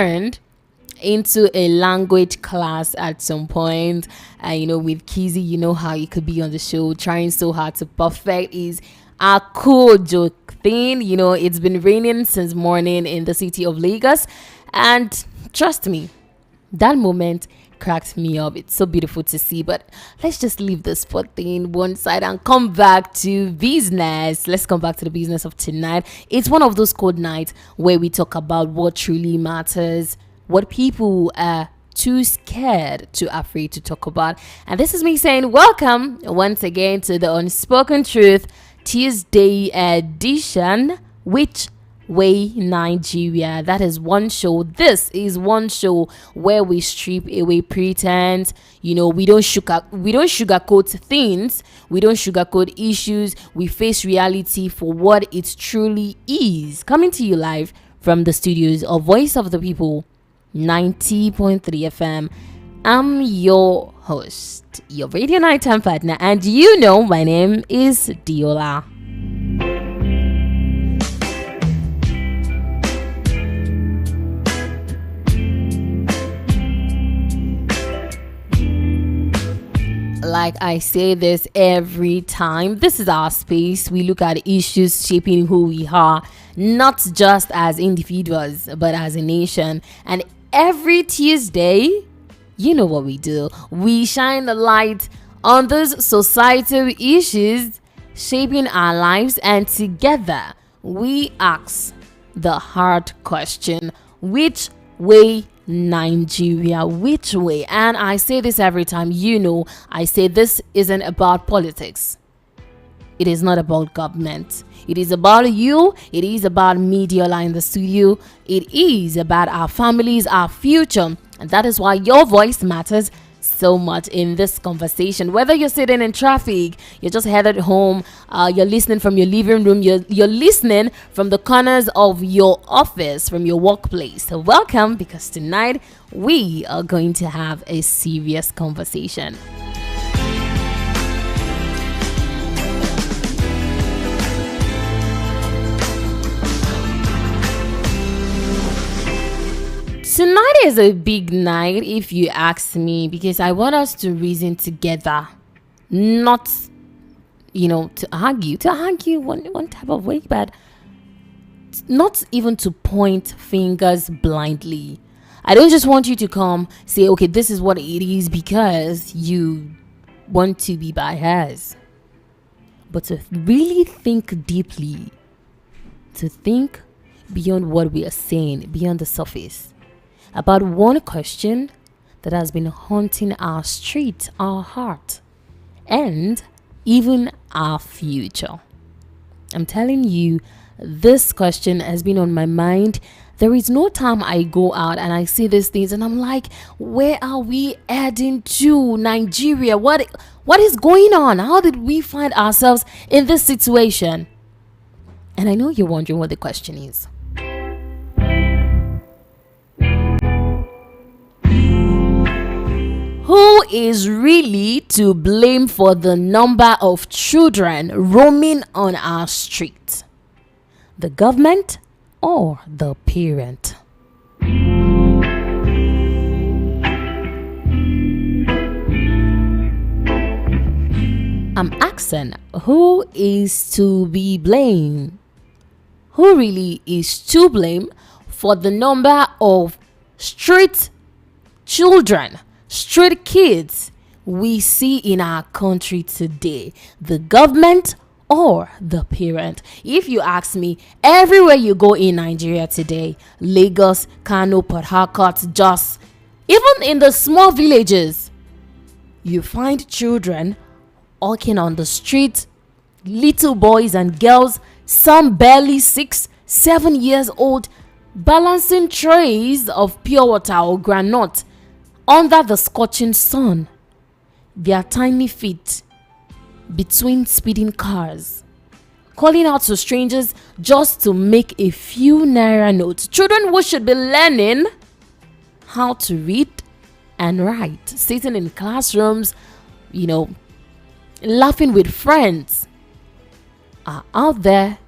turned into a language class at some point. With Kizzy, you know how you could be on the show trying so hard to perfect is a cool joke thing. It's been raining since morning in the city of Lagos, and trust me, that moment cracked me up. It's so beautiful to see. But let's just leave the sport thing one side and come back to business. Let's come back to the business of tonight. It's one of those cold nights where we talk about what truly matters, what people are too scared, too afraid to talk about. And this is me saying welcome once again to the Unspoken Truth Tuesday edition. Which way Nigeria? That is one show. This is one show where we strip away pretense. We don't sugarcoat things. We don't sugarcoat issues. We face reality for what it truly is. Coming to you live from the studios of Voice of the People, 90.3 FM. I'm your host, your radio nighttime partner, and my name is Diola. Like I say this every time, this is our space. We look at issues shaping who we are, not just as individuals, but as a nation. And every Tuesday, you know what we do. We shine the light on those societal issues shaping our lives, and together we ask the hard question: which way Nigeria? Which way? And I say this every time. I say this isn't about politics. It is not about government. It is about you. It is about Mediola in the studio. It is about our families, our future. And that is why your voice matters so much in this conversation. Whether you're sitting in traffic, you're just headed home, you're listening from your living room, you're listening from the corners of your office, from your workplace. So welcome, because tonight we are going to have a serious conversation. Tonight is a big night, if you ask me, because I want us to reason together, not, to argue one type of way, but not even to point fingers blindly. I don't just want you to come say, okay, this is what it is because you want to be biased, but to really think deeply, to think beyond what we are saying, beyond the surface, about one question that has been haunting our street, our heart, and even our future. I'm telling you, this question has been on my mind. There is no time I go out and I see these things and I'm like, where are we heading to? Nigeria? What is going on? How did we find ourselves in this situation? And I know you're wondering what the question is. Who is really to blame for the number of children roaming on our street? The government or the parent? I'm asking, who is to be blamed? Who really is to blame for the number of street children, street kids we see in our country today? The government or the parent? If you ask me, everywhere you go in Nigeria today, Lagos, Kano, Port Harcourt, Jos, even in the small villages, you find children walking on the street, little boys and girls, some barely 6, 7 years old, balancing trays of pure water or granite under the scorching sun, their tiny feet between speeding cars, calling out to strangers just to make a few naira notes. Children who should be learning how to read and write, sitting in classrooms, laughing with friends, are out there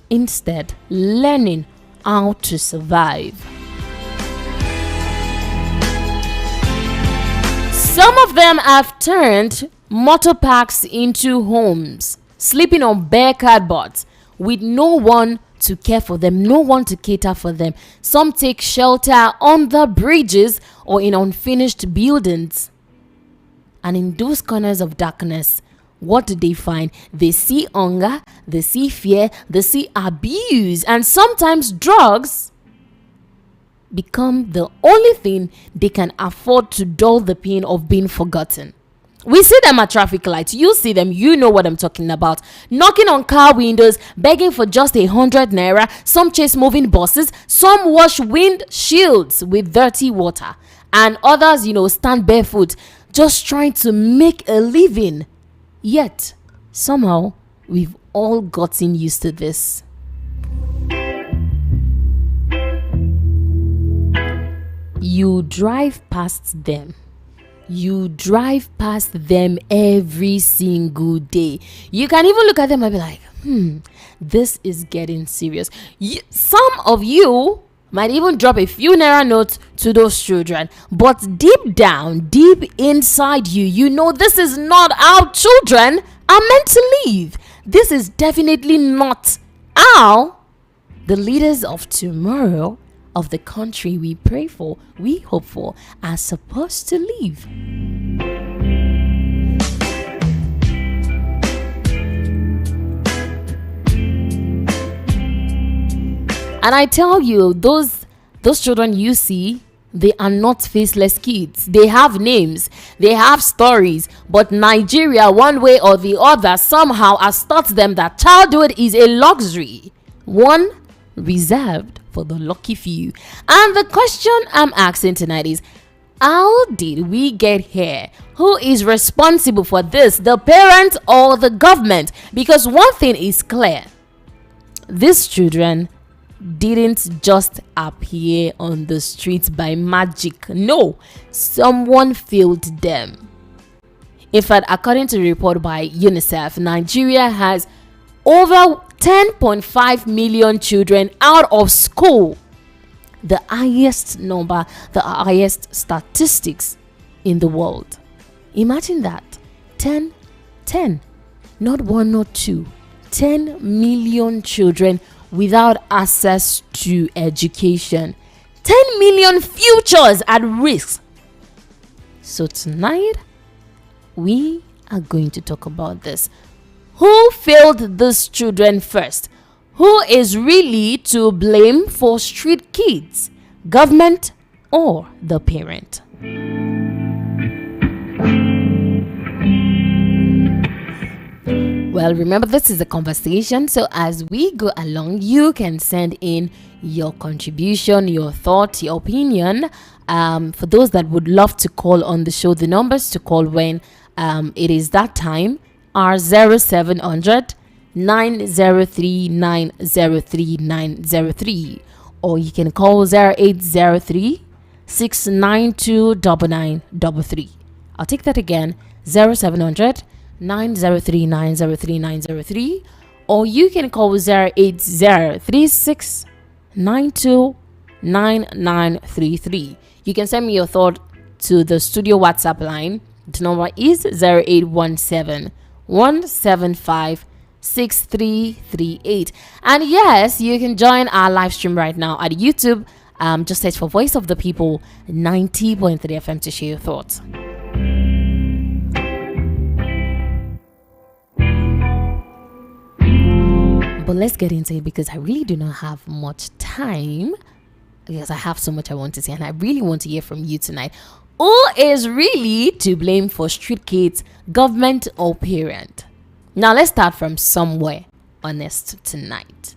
instead learning how to survive. Some of them have turned motor parks into homes, sleeping on bare cardboards with no one to care for them, no one to cater for them. Some take shelter on the bridges or in unfinished buildings. And in those corners of darkness, what do they find? They see hunger, they see fear, they see abuse, and sometimes drugs become the only thing they can afford to dull the pain of being forgotten. We see them at traffic lights. You see them, you know what I'm talking about. Knocking on car windows, begging for just 100 naira. Some chase moving buses. Some wash windshields with dirty water. And others, stand barefoot, just trying to make a living. Yet, somehow, we've all gotten used to this. You drive past them. You drive past them every single day. You can even look at them and be like, this is getting serious. Some of you might even drop a few naira notes to those children. But deep down, deep inside you, you know this is not how children are meant to live. This is definitely not how the leaders of tomorrow, of the country we pray for, we hope for, are supposed to live. And I tell you, those children you see, they are not faceless kids. They have names, they have stories, but Nigeria, one way or the other, somehow has taught them that childhood is a luxury, one reserved for the lucky few. And the question I'm asking tonight is, how did we get here? Who is responsible for this, the parent or the government? Because one thing is clear, these children didn't just appear on the streets by magic. No, someone failed them. In fact, according to a report by UNICEF, Nigeria has over 10.5 million children out of school. The highest number, the highest statistics in the world. Imagine that. 10, not one, not two. 10 million children without access to education. 10 million futures at risk. So tonight, we are going to talk about this. Who failed these children first? Who is really to blame for street kids? Government or the parent? Well, remember, this is a conversation, so as we go along, you can send in your contribution, your thought, your opinion. For those that would love to call on the show, the numbers to call when it is that time are 0700 903 903 903, or you can call 0803 692 9933. I'll take that again, 0700 903 903 903, or you can call 08036 92 9933. You can send me your thought to the studio WhatsApp line. The number is 0817 175 6338. And yes, you can join our live stream right now at YouTube. Just search for Voice of the People 90.3 FM to share your thoughts. But let's get into it, because I really do not have much time, because I have so much I want to say and I really want to hear from you tonight. Who is really to blame for street kids, government or parent? Now let's start from somewhere honest tonight.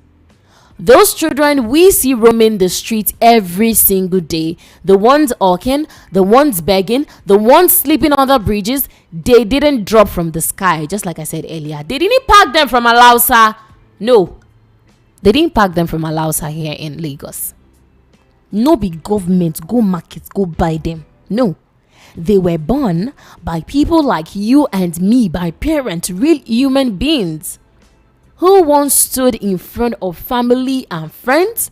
Those children we see roaming the streets every single day, the ones hawking, the ones begging, the ones sleeping on the bridges, they didn't drop from the sky. Just like I said earlier, they didn't pack them from Alausa. No, they didn't pack them from Alausa here in Lagos. No big government go market, go buy them. No, they were born by people like you and me, by parents, real human beings, who once stood in front of family and friends,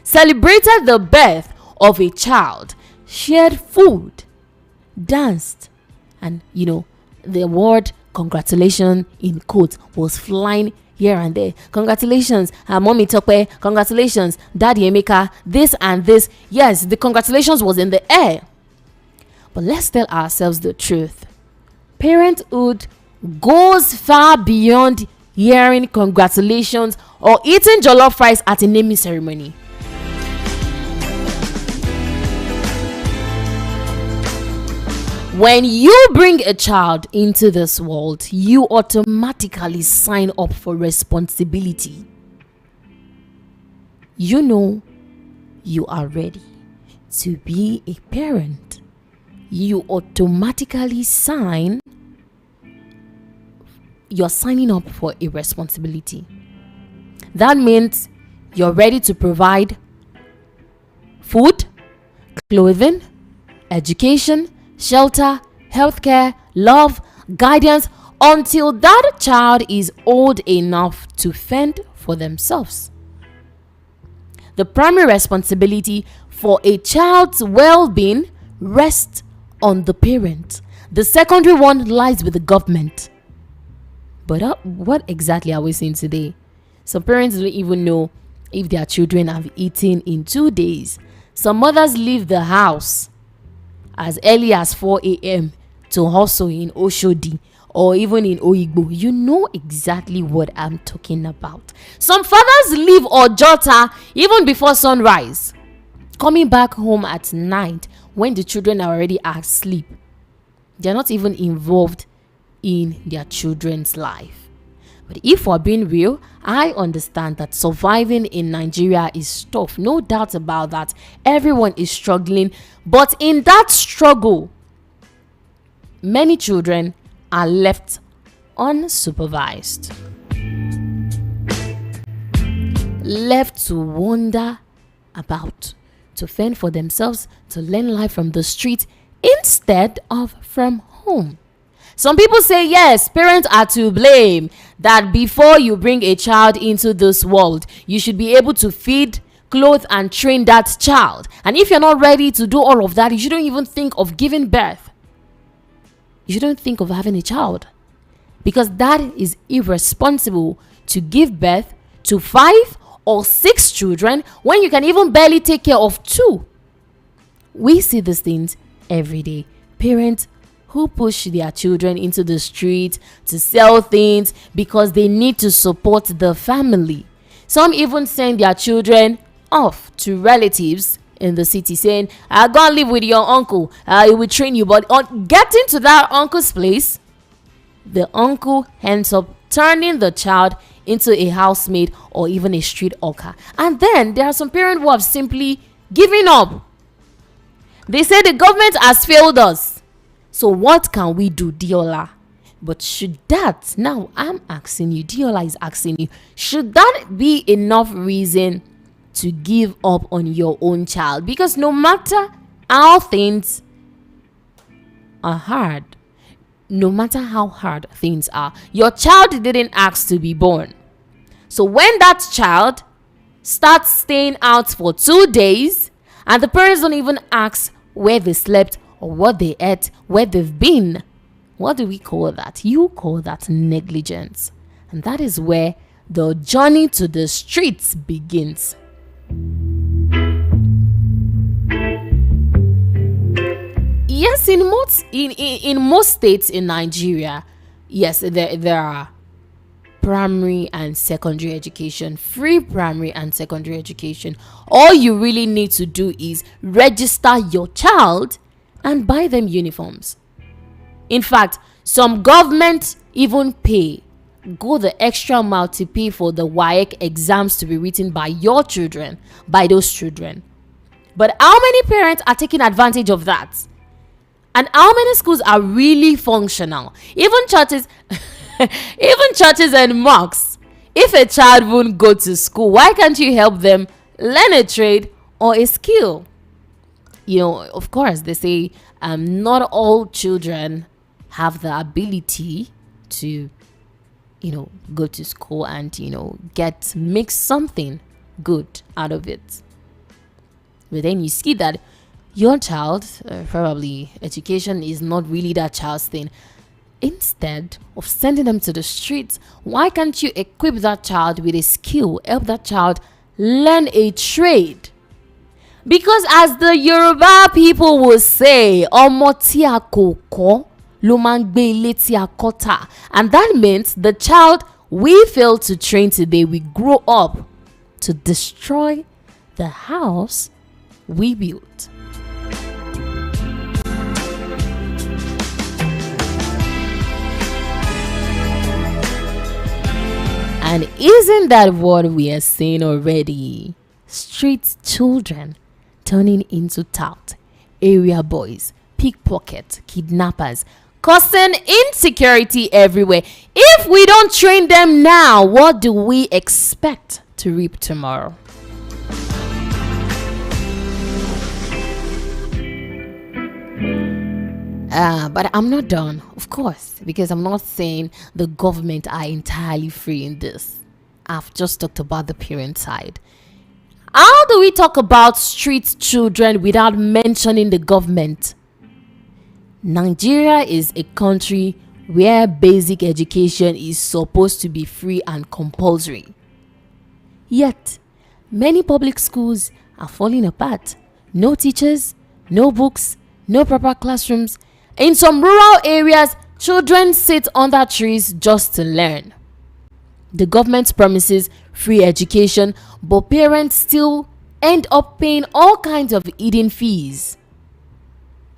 celebrated the birth of a child, shared food, danced, and the word congratulations in quotes was flying here and there. Congratulations, mommy Tope. Congratulations, daddy Emeka. This and this. Yes, the congratulations was in the air. But let's tell ourselves the truth. Parenthood goes far beyond hearing congratulations or eating jollof rice at a naming ceremony. When you bring a child into this world, you automatically sign up for responsibility. You know you are ready to be a parent. You automatically you're signing up for a responsibility. That means you're ready to provide food, clothing, education, shelter, healthcare, love, guidance until that child is old enough to fend for themselves. The primary responsibility for a child's well-being rests on the parent. The secondary one lies with the government. But what exactly are we saying today? Some parents don't even know if their children have eaten in 2 days. Some mothers leave the house as early as 4 a.m. to hustle in Oshodi or even in Oyigbo. You know exactly what I'm talking about. Some fathers leave Ojota even before sunrise, coming back home at night when the children are already asleep. They're not even involved in their children's life. But if we're being real, I understand that surviving in Nigeria is tough. No doubt about that. Everyone is struggling. But in that struggle, many children are left unsupervised, left to wander about, to fend for themselves, to learn life from the street instead of from home. Some people say, yes, parents are to blame, that before you bring a child into this world, you should be able to feed, clothe, and train that child. And if you're not ready to do all of that, you shouldn't even think of giving birth. You shouldn't think of having a child, because that is irresponsible to give birth to 5 or 6 children when you can even barely take care of 2. We see these things every day. Parents who push their children into the street to sell things because they need to support the family. Some even send their children off to relatives in the city saying, I'll go and live with your uncle. He will train you. But on getting to that uncle's place, the uncle ends up turning the child into a housemaid or even a street hawker. And then there are some parents who have simply given up. They say the government has failed us. So what can we do, Diola? But should that, now I'm asking you, Diola is asking you, should that be enough reason to give up on your own child? Because no matter how things are hard, no matter how hard things are, your child didn't ask to be born. So when that child starts staying out for 2 days and the parents don't even ask where they slept or what they ate, where they've been, what do we call that? You call that negligence. And that is where the journey to the streets begins. Yes, in most states in Nigeria, yes, there are primary and secondary education, free primary and secondary education. All you really need to do is register your child and buy them uniforms. In fact, some governments even go the extra mile to pay for the WAEC exams to be written by your children, by those children. But how many parents are taking advantage of that? And how many schools are really functional? Even churches and mosques. If a child won't go to school, why can't you help them learn a trade or a skill? Of course, they say not all children have the ability to, go to school and, make something good out of it. But then you see that your child, probably education is not really that child's thing. Instead of sending them to the streets, why can't you equip that child with a skill, help that child learn a trade? Because as the Yoruba people will say, ọmọ tí a kò kọ́ ló máa ń gbé ilé tí a kọ́ tà. And that means the child we fail to train today will grow up to destroy the house we built. And isn't that what we are seeing already? Street children turning into tout, area boys, pickpockets, kidnappers, causing insecurity everywhere. If we don't train them now, what do we expect to reap tomorrow? But I'm not done, of course, because I'm not saying the government are entirely free in this. I've just talked about the parent side. How do we talk about street children without mentioning the government? Nigeria is a country where basic education is supposed to be free and compulsory. Yet, many public schools are falling apart. No teachers, no books, no proper classrooms. In some rural areas, children sit under trees just to learn. The government promises free education, but parents still end up paying all kinds of hidden fees.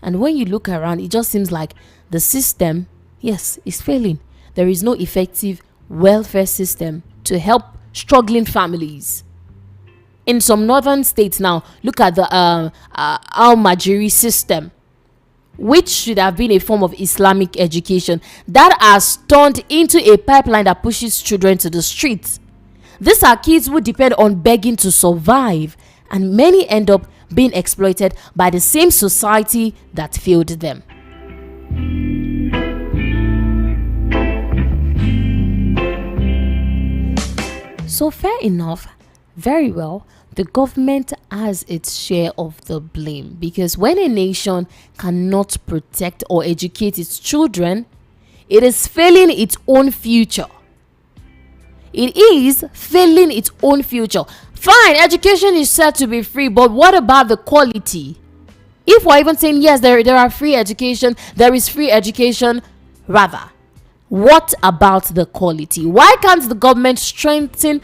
And when you look around, it just seems like the system, yes, is failing. There is no effective welfare system to help struggling families. In some northern states now, look at the Al-Majiri system, which should have been a form of Islamic education, that has turned into a pipeline that pushes children to the streets. These are kids who depend on begging to survive, and many end up being exploited by the same society that failed them. So fair enough, very well, the government has its share of the blame, because when a nation cannot protect or educate its children, it is failing its own future. It is failing its own future. Fine, education is said to be free, but what about the quality? If we're even saying yes, there are free education, there is free education, rather, what about the quality? Why can't the government strengthen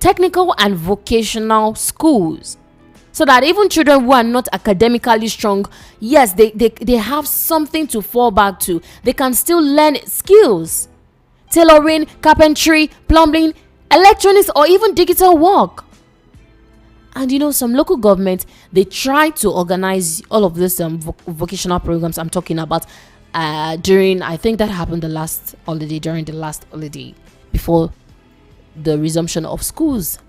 technical and vocational schools so that even children who are not academically strong, yes, they have something to fall back to. They can still learn skills, tailoring, carpentry, plumbing, electronics, or even digital work. And you know, some local government, they try to organize all of this vocational programs I'm talking about during, I think that happened during the last holiday before the resumption of schools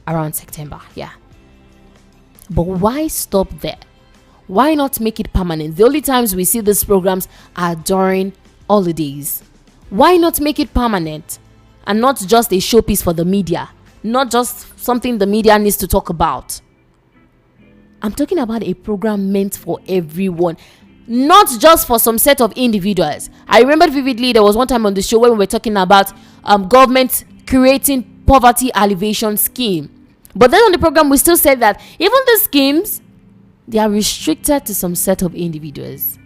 around September. Yeah. But why stop there? Why not make it permanent? The only times we see these programs are during holidays. Why not make it permanent and not just a showpiece for the media? Not just something the media needs to talk about. I'm talking about a program meant for everyone, not just for some set of individuals. I remember vividly there was one time on the show when we were talking about government creating poverty alleviation scheme. But then on the program, we still said that even the schemes, they are restricted to some set of individuals.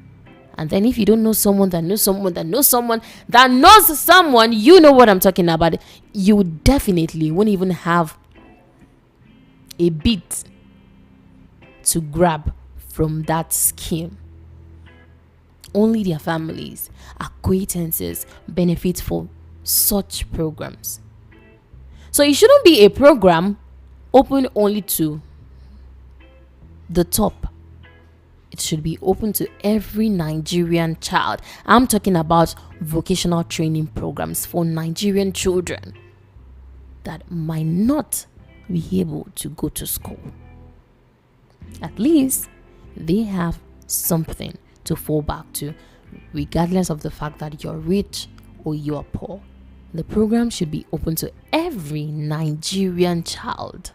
And then if you don't know someone that knows someone that knows someone that knows someone, you know what I'm talking about. You definitely won't even have a bit to grab from that scheme. Only their families, acquaintances benefit from such programs. So it shouldn't be a program open only to the top. It should be open to every Nigerian child. I'm talking about vocational training programs for Nigerian children that might not be able to go to school. At least they have something to fall back to, regardless of the fact that you're rich or you're poor. The program should be open to every Nigerian child.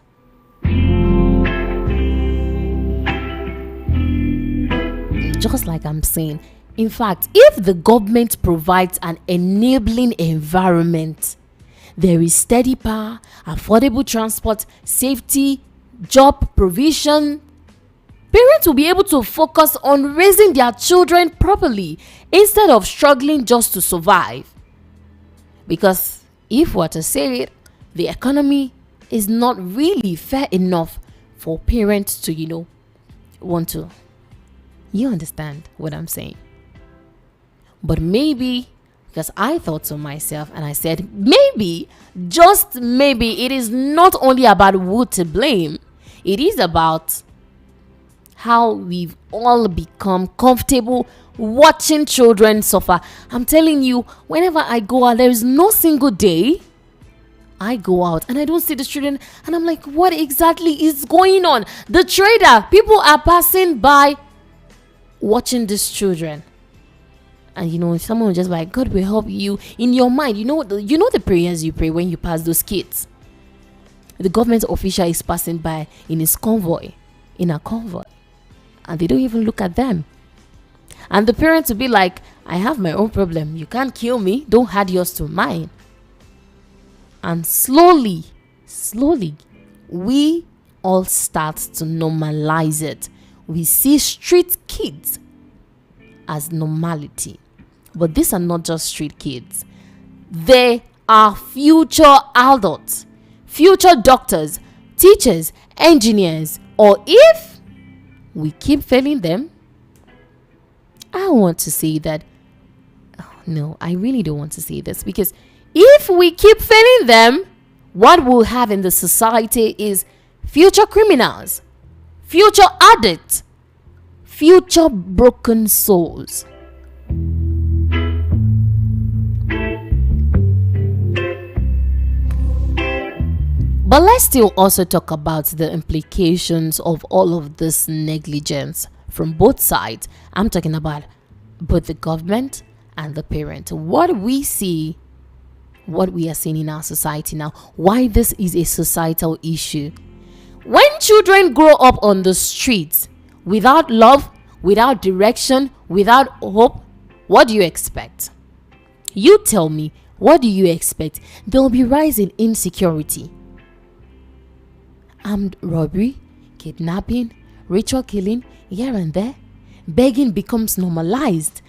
just like I'm saying, in fact, if the government provides an enabling environment, there is steady power, affordable transport, safety, job provision, parents will be able to focus on raising their children properly instead of struggling just to survive. Because if we're to say it, the economy is not really fair enough for parents to, want to. You understand what I'm saying? But maybe, because I thought to myself and I said, maybe, just maybe, it is not only about who to blame. It is about how we've all become comfortable watching children suffer. I'm telling you, whenever I go out, there is no single day I go out and I don't see the children, and I'm like, what exactly is going on? The trader, people are passing by watching these children. And someone will just be like, God will help you. In your mind, the prayers you pray when you pass those kids. The government official is passing by in a convoy, and they don't even look at them. And the parents will be like, I have my own problem. You can't kill me. Don't add yours to mine. And slowly, we all start to normalize it. We see street kids as normality. But these are not just street kids. They are future adults, future doctors, teachers, engineers. Or if we keep failing them, I want to say that, no, I really don't want to say this, because if we keep failing them, what we'll have in the society is future criminals, future addicts, future broken souls. But let's still also talk about the implications of all of this negligence from both sides. I'm talking about both the government and the parent. What we are seeing in our society now, why this is a societal issue. When children grow up on the streets without love, without direction, without hope, what do you expect? You tell me, what do you expect? There will be rise in insecurity. Armed robbery, kidnapping, ritual killing, here and there. Begging becomes normalized.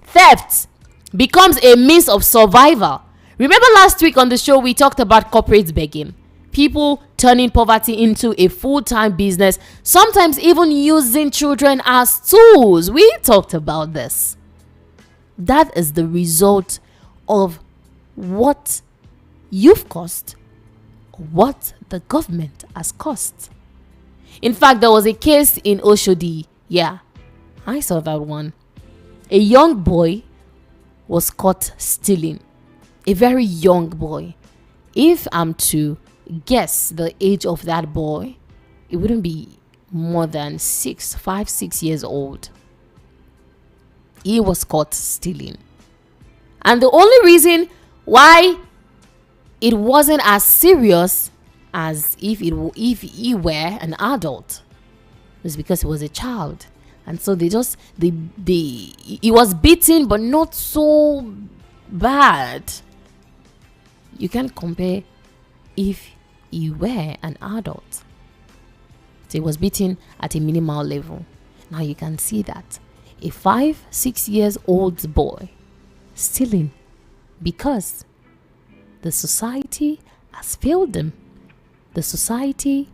Theft becomes a means of survival. Remember last week on the show, we talked about corporate begging. People turning poverty into a full-time business, sometimes even using children as tools. We talked about this. That is the result of what you've caused, what the government has caused. In fact, there was a case in Oshodi. Yeah, I saw that one. A young boy was caught stealing. A very young boy. If I'm to guess the age of that boy, it wouldn't be more than 6 years old. He was caught stealing. And the only reason why it wasn't as serious as if he were an adult was because he was a child. And so he was beaten, but not so bad. You can't compare if he were an adult. So he was beaten at a minimal level. Now you can see that. A 5-6 years old boy stealing because the society has failed him. The society,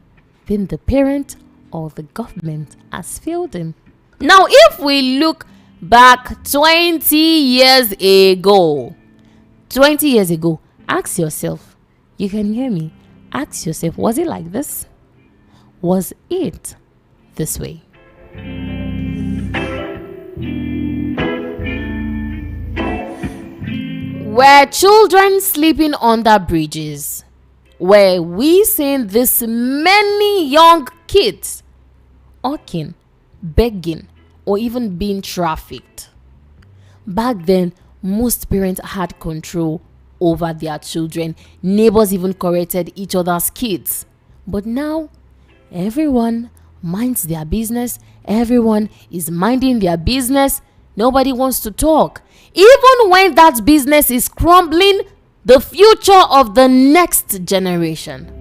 being the parent or the government, has failed him. Now, if we look back 20 years ago, ask yourself, you can hear me, ask yourself, was it like this? Was it this way? Were children sleeping under bridges? Were we seeing this many young kids hawking, begging, or even being trafficked? Back then, most parents had control over their children. Neighbors even corrected each other's kids. But now, everyone minds their business. Everyone is minding their business. Nobody wants to talk. Even when that business is crumbling the future of the next generation.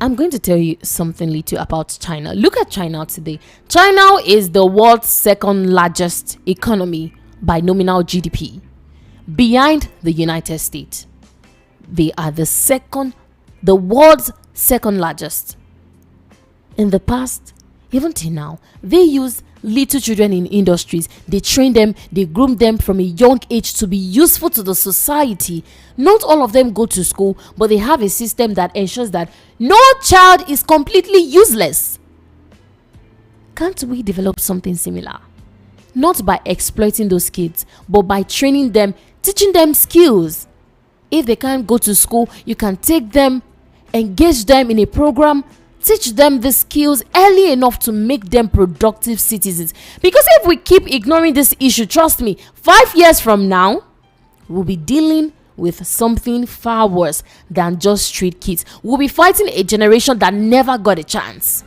I'm going to tell you something little about China. Look at China today. China is the world's second largest economy by nominal GDP, behind the United States. They are the world's second largest. In the past, even till now, they use little children in industries. They train them, they groom them from a young age to be useful to the society. Not all of them go to school, but they have a system that ensures that no child is completely useless. Can't we develop something similar? Not by exploiting those kids, but by training them, teaching them skills. If they can't go to school, you can take them, engage them in a program, teach them the skills early enough to make them productive citizens. Because if we keep ignoring this issue, trust me, 5 years from now, we'll be dealing with something far worse than just street kids. We'll be fighting a generation that never got a chance.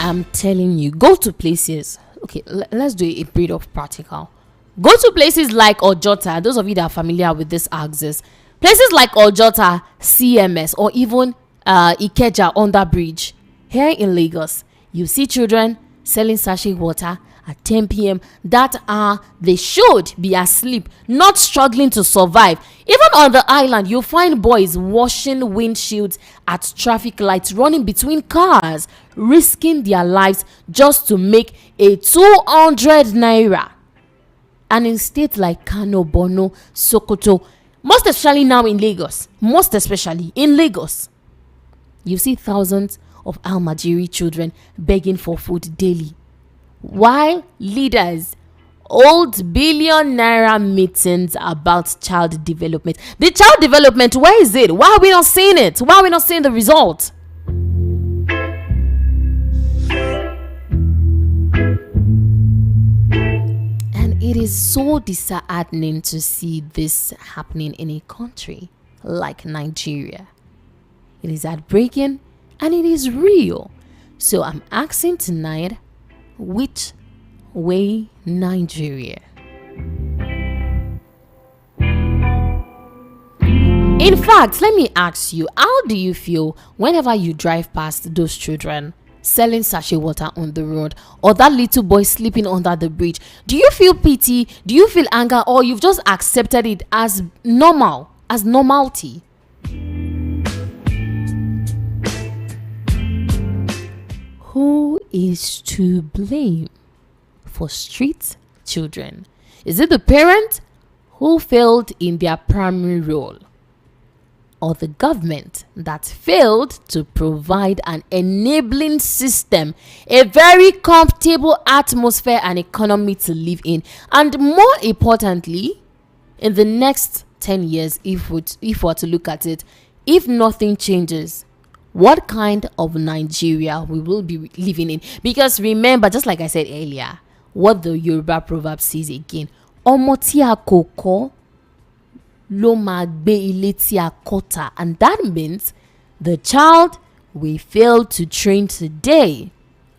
I'm telling you, go to places. Okay, let's do a bit of practical. Go to places like Ojota. Those of you that are familiar with this axis, places like Ojota, CMS, or even Ikeja under bridge. Here in Lagos, you see children selling sachet water at 10 p.m. They should be asleep, not struggling to survive. Even on the island, you'll find boys washing windshields at traffic lights, running between cars, risking their lives just to make a 200 naira. And in states like Kano, Borno, Sokoto, most especially now in Lagos, you see thousands of Almajiri children begging for food daily, while leaders hold billion naira meetings about child development. The child development, where is it? Why are we not seeing it? Why are we not seeing the result? And it is so disheartening to see this happening in a country like Nigeria. It is heartbreaking and it is real. So I'm asking tonight, which way Nigeria? In fact, let me ask you, how do you feel whenever you drive past those children selling sachet water on the road, or that little boy sleeping under the bridge? Do you feel pity? Do you feel anger? Or you've just accepted it as normal, as normality? Who is to blame for street children? Is it the parent who failed in their primary role, or the government that failed to provide an enabling system, a very comfortable atmosphere and economy to live in? And more importantly, in the next 10 years, if we're to look at it, if nothing changes, what kind of Nigeria we will be living in? Because remember, just like I said earlier, what the Yoruba proverb says again, Omo ti a koko lo ma gbe ile ti a kota. And that means the child we fail to train today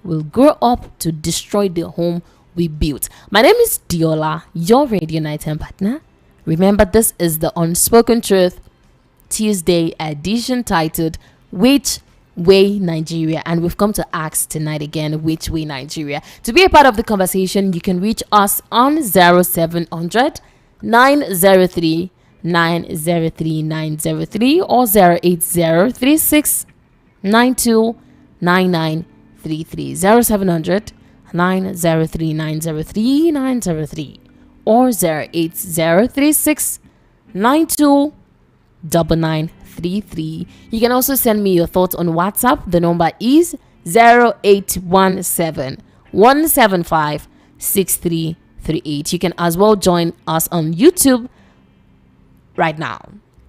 will grow up to destroy the home we built. My name is Diola, your radio nighttime partner. Remember, this is the Unspoken Truth Tuesday edition titled Which Way Nigeria? And we've come to ask tonight again, which way Nigeria? To be a part of the conversation, you can reach us on 0700 903 903 903 or 08036 92 9933 0700 903 903 903 or 08036 92 9933. You can also send me your thoughts on WhatsApp. The number is 0817 175 63 938. You can as well join us on YouTube right now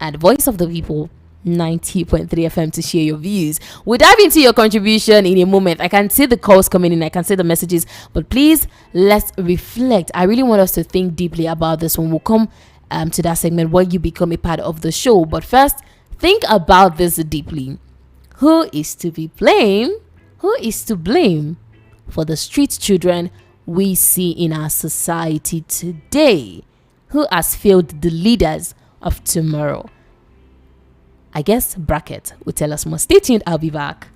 at Voice of the People 90.3 FM to share your views. We'll dive into your contribution in a moment. I can see the calls coming in, I can see the messages, but please let's reflect. I really want us to think deeply about this when we'll come to that segment where you become a part of the show. But first, think about this deeply. Who is to be blamed? Who is to blame for the street children we see in our society today? Who has failed the leaders of tomorrow? I guess Bracket will tell us more. Stay tuned, I'll be back.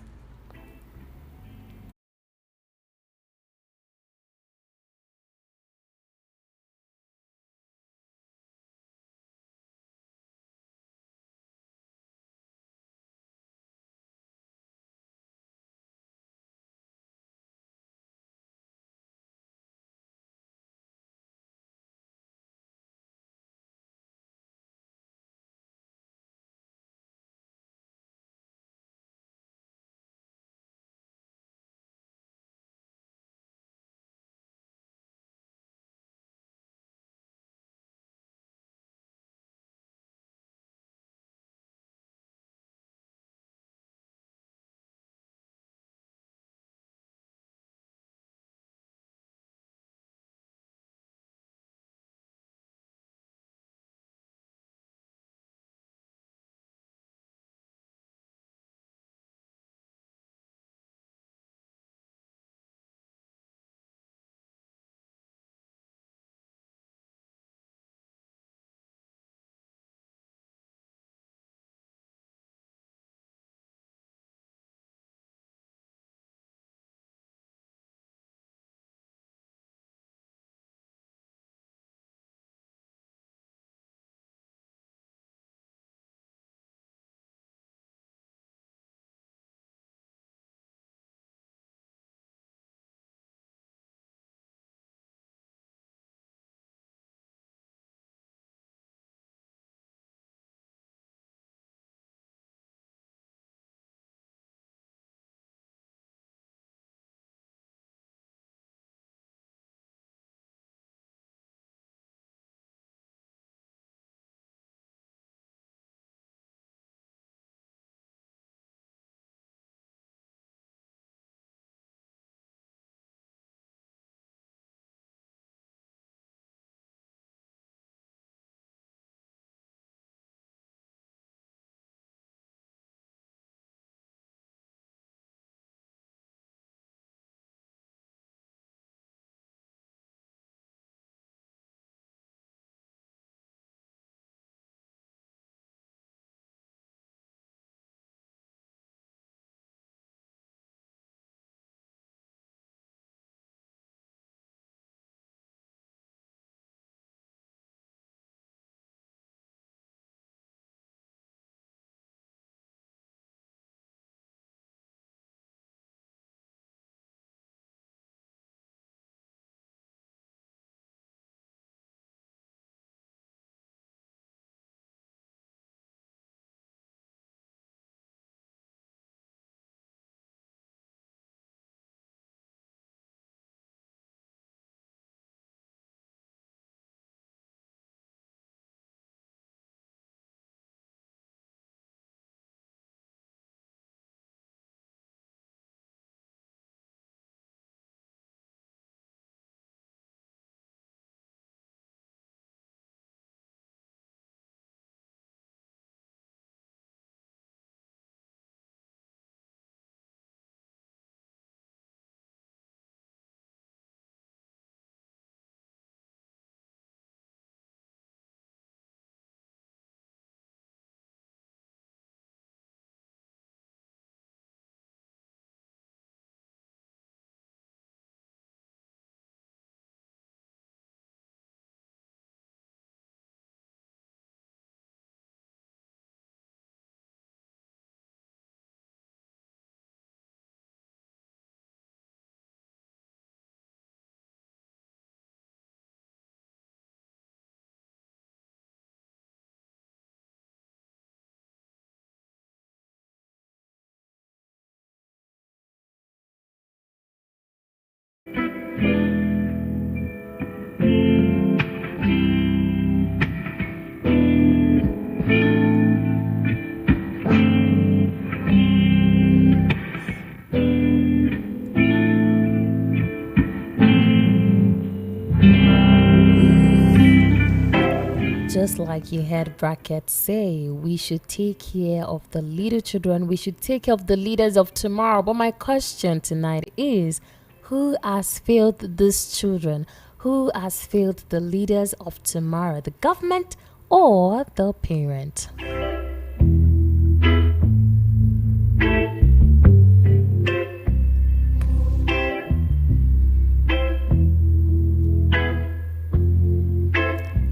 Just like you heard Brackett say, we should take care of the little children. We should take care of the leaders of tomorrow. But my question tonight is, who has failed these children? Who has failed the leaders of tomorrow? The government or the parent?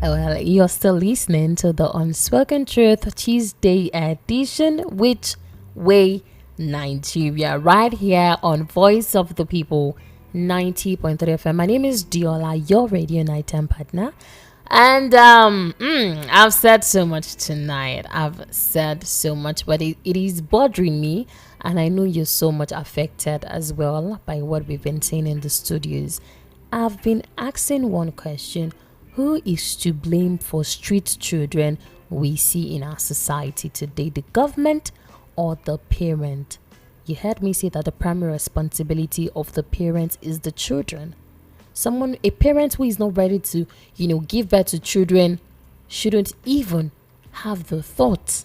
Well, you're still listening to the Unspoken Truth Tuesday edition, Which Way Nigeria, right here on Voice of the People 90.3 FM. My name is Diola, your radio nighttime partner. And I've said so much tonight. I've said so much, but it is bothering me. And I know you're so much affected as well by what we've been saying in the studios. I've been asking one question. Who is to blame for street children we see in our society today? The government or the parent? You heard me say that the primary responsibility of the parent is the children. A parent who is not ready to, give birth to children shouldn't even have the thought.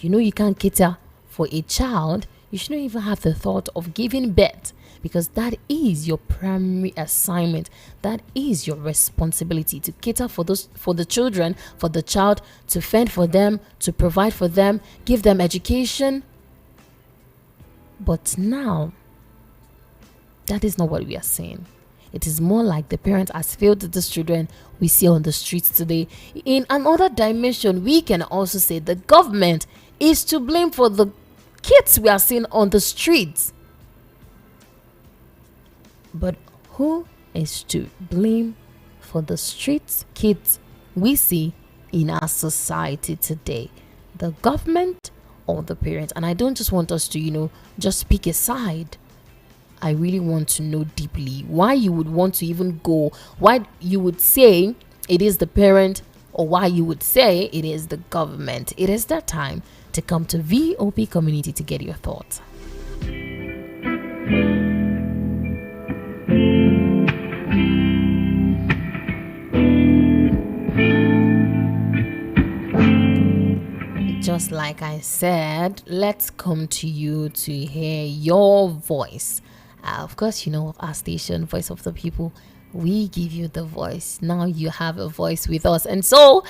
You can't cater for a child. You shouldn't even have the thought of giving birth. Because that is your primary assignment. That is your responsibility, to cater for the children, for the child, to fend for them, to provide for them, give them education. But now, that is not what we are saying. It is more like the parent has failed these children we see on the streets today. In another dimension, we can also say the government is to blame for the kids we are seeing on the streets. But who is to blame for the street kids we see in our society today? The government or the parents? And I don't just want us to, just pick a side. I really want to know deeply why you would want to even go, why you would say it is the parent or why you would say it is the government. It is that time to come to VOP community to get your thoughts. Just like I said, let's come to you to hear your voice. Of course, our station, Voice of the People, we give you the voice. Now you have a voice with us. And so,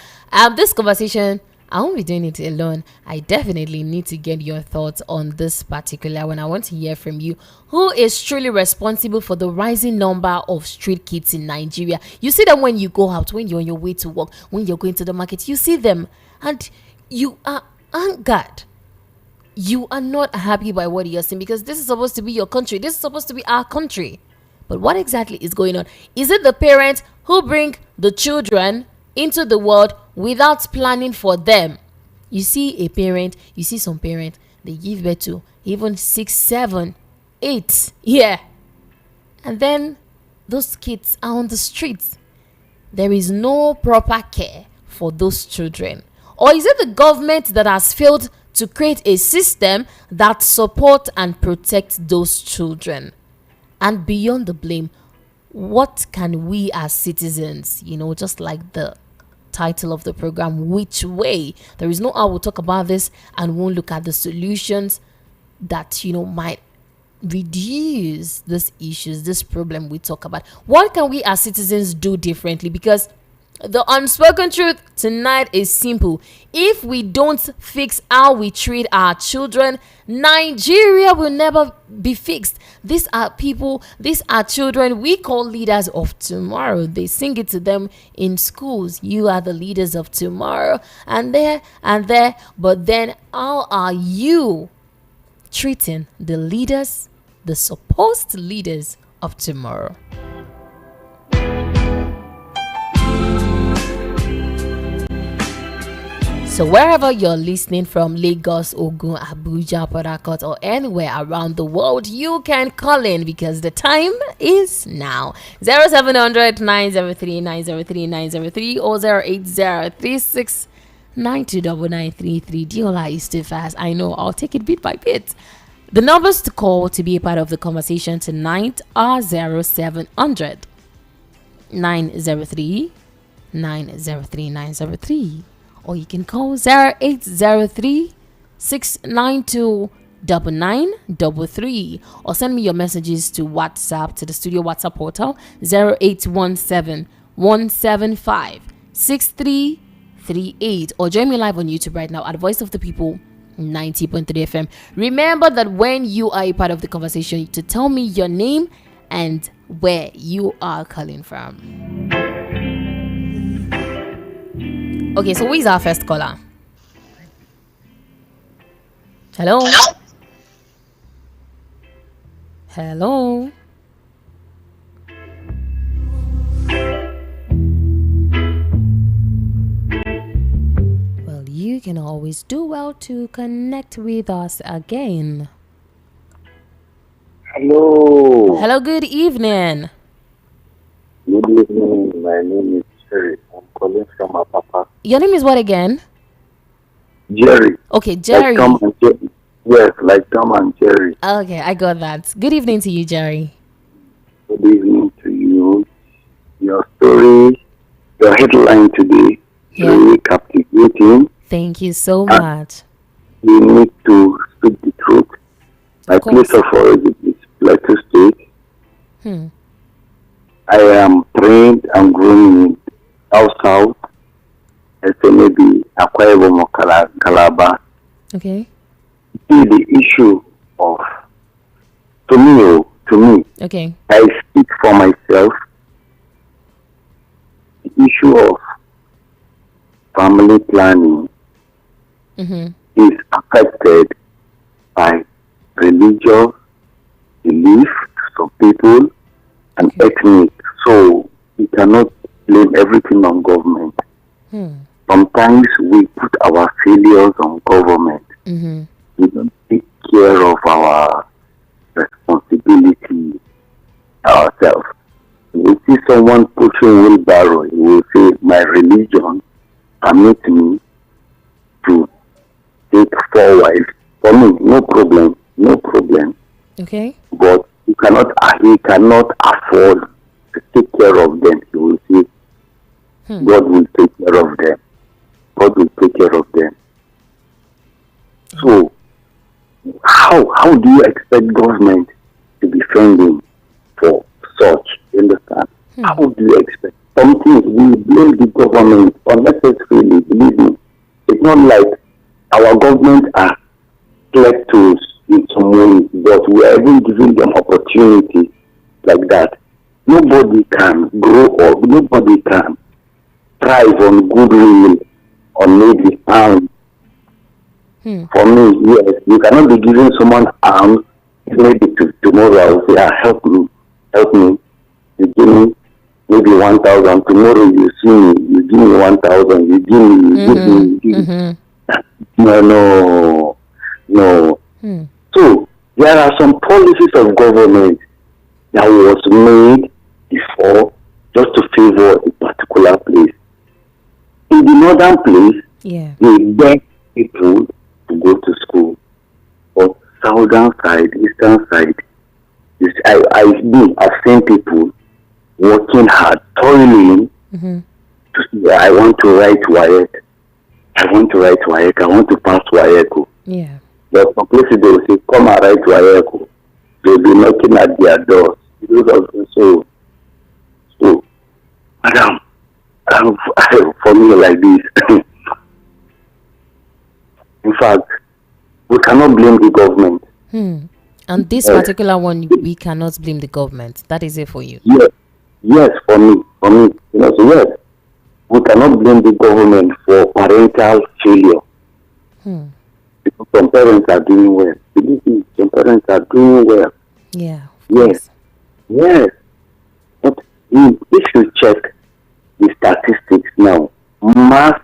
this conversation, I won't be doing it alone. I definitely need to get your thoughts on this particular one. I want to hear from you. Who is truly responsible for the rising number of street kids in Nigeria? You see them when you go out, when you're on your way to work, when you're going to the market. You see them and you are angered. You are not happy by what you're seeing because this is supposed to be your country. This is supposed to be our country. But what exactly is going on? Is it the parents who bring the children into the world without planning for them? You see some parents, they give birth to even 6, 7, 8. Yeah. And then those kids are on the streets. There is no proper care for those children. Or is it the government that has failed to create a system that supports and protects those children? And beyond the blame, what can we as citizens, just like the title of the program, Which Way? There is no how we'll talk about this and won't look at the solutions that, might reduce these issues, this problem we talk about. What can we as citizens do differently? Because the unspoken truth tonight is simple. If we don't fix how we treat our children, Nigeria will never be fixed. These are people, these are children we call leaders of tomorrow. They sing it to them in schools. You are the leaders of tomorrow. And there. But then how are you treating the leaders, the supposed leaders of tomorrow? So wherever you're listening from, Lagos, Ogun, Abuja, Port Harcourt, or anywhere around the world, you can call in because the time is now. 0700 903 903 903 or 08036 929933. Diola is too fast. I know. I'll take it bit by bit. The numbers to call to be a part of the conversation tonight are 0700 903 903 or you can call 0803 692 9933 or send me your messages to WhatsApp to the studio WhatsApp portal 0817 175 6338 or join me live on YouTube right now at Voice of the People 90.3 FM. Remember that when you are a part of the conversation to tell me your name and where you are calling from. Okay, so who is our first caller? Hello? Hello? Well, you can always do well to connect with us again. Hello. Hello, good evening. Good evening. My name is Jerry. I'm calling from Apapa. Your name is what again? Jerry. Okay, Jerry. Like Tom and Jerry. Yes, like Tom and Jerry. Okay, I got that. Good evening to you, Jerry. Good evening to you. Your story, your headline today is really captivating. Thank you so much. We need to speak the truth. My place of origin is Plateau State. I am trained and grown in South, maybe Akwa Ibom or Calabar. Okay. See the issue of, to me, okay, I speak for myself. The issue of family planning is affected by religious belief of people and ethnic. So we cannot blame everything on government. Sometimes we put our failures on government. We don't take care of our responsibility ourselves. We see someone pushing wheelbarrow, he will say, my religion permits me to take 4 wives. For me, no problem. Okay. But he cannot afford to take care of them. He will say, God will take care of them. God will take care of them. So, how do you expect government to be funding for such? You understand? How do you expect? Something we blame the government unnecessarily. Believe me, it's not like our government are kleptos in some ways, but we are even giving them opportunity like that. Nobody can grow up. Nobody can thrive on goodwill or maybe arms. For me, yes, you cannot be giving someone arms. Maybe tomorrow I will say, help me. You give me maybe 1,000. Tomorrow you see me, you give me 1,000. You give me. No. So there are some policies of government that was made before just to favor a particular place. In the northern place, they beg people to go to school. But southern side, eastern side, I've seen people working hard, toiling to say, I want to write WAEC. I want to pass WAEC. Yeah. But some places they will say, come and write WAEC. They'll be knocking at their doors. So, madam, for me like this, in fact, we cannot blame the government. And this particular one, we cannot blame the government. That is it for you. Yes, for me. So yes, we cannot blame the government for parental failure. Because some parents are doing well. Believe me, some parents are doing well. Yeah. Yes. But if you check the statistics now, mass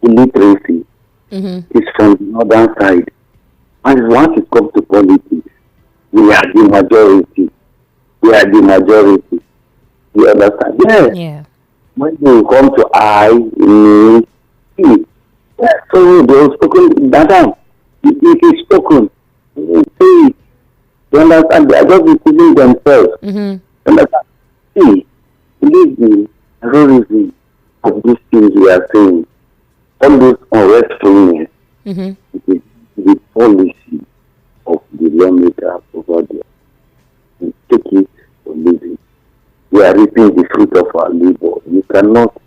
illiteracy is from the northern side. And once it comes to politics, we are the majority. You understand? Yeah. When you come to me, so they have spoken, madam, it is spoken. You understand? They are just deceiving themselves. You understand? See, believe me, terrorism of these things we are saying, all those unrestfulness, Mm-hmm. it is the policy of the lawmakers over there. We take it or leave it. We are reaping the fruit of our labor. You cannot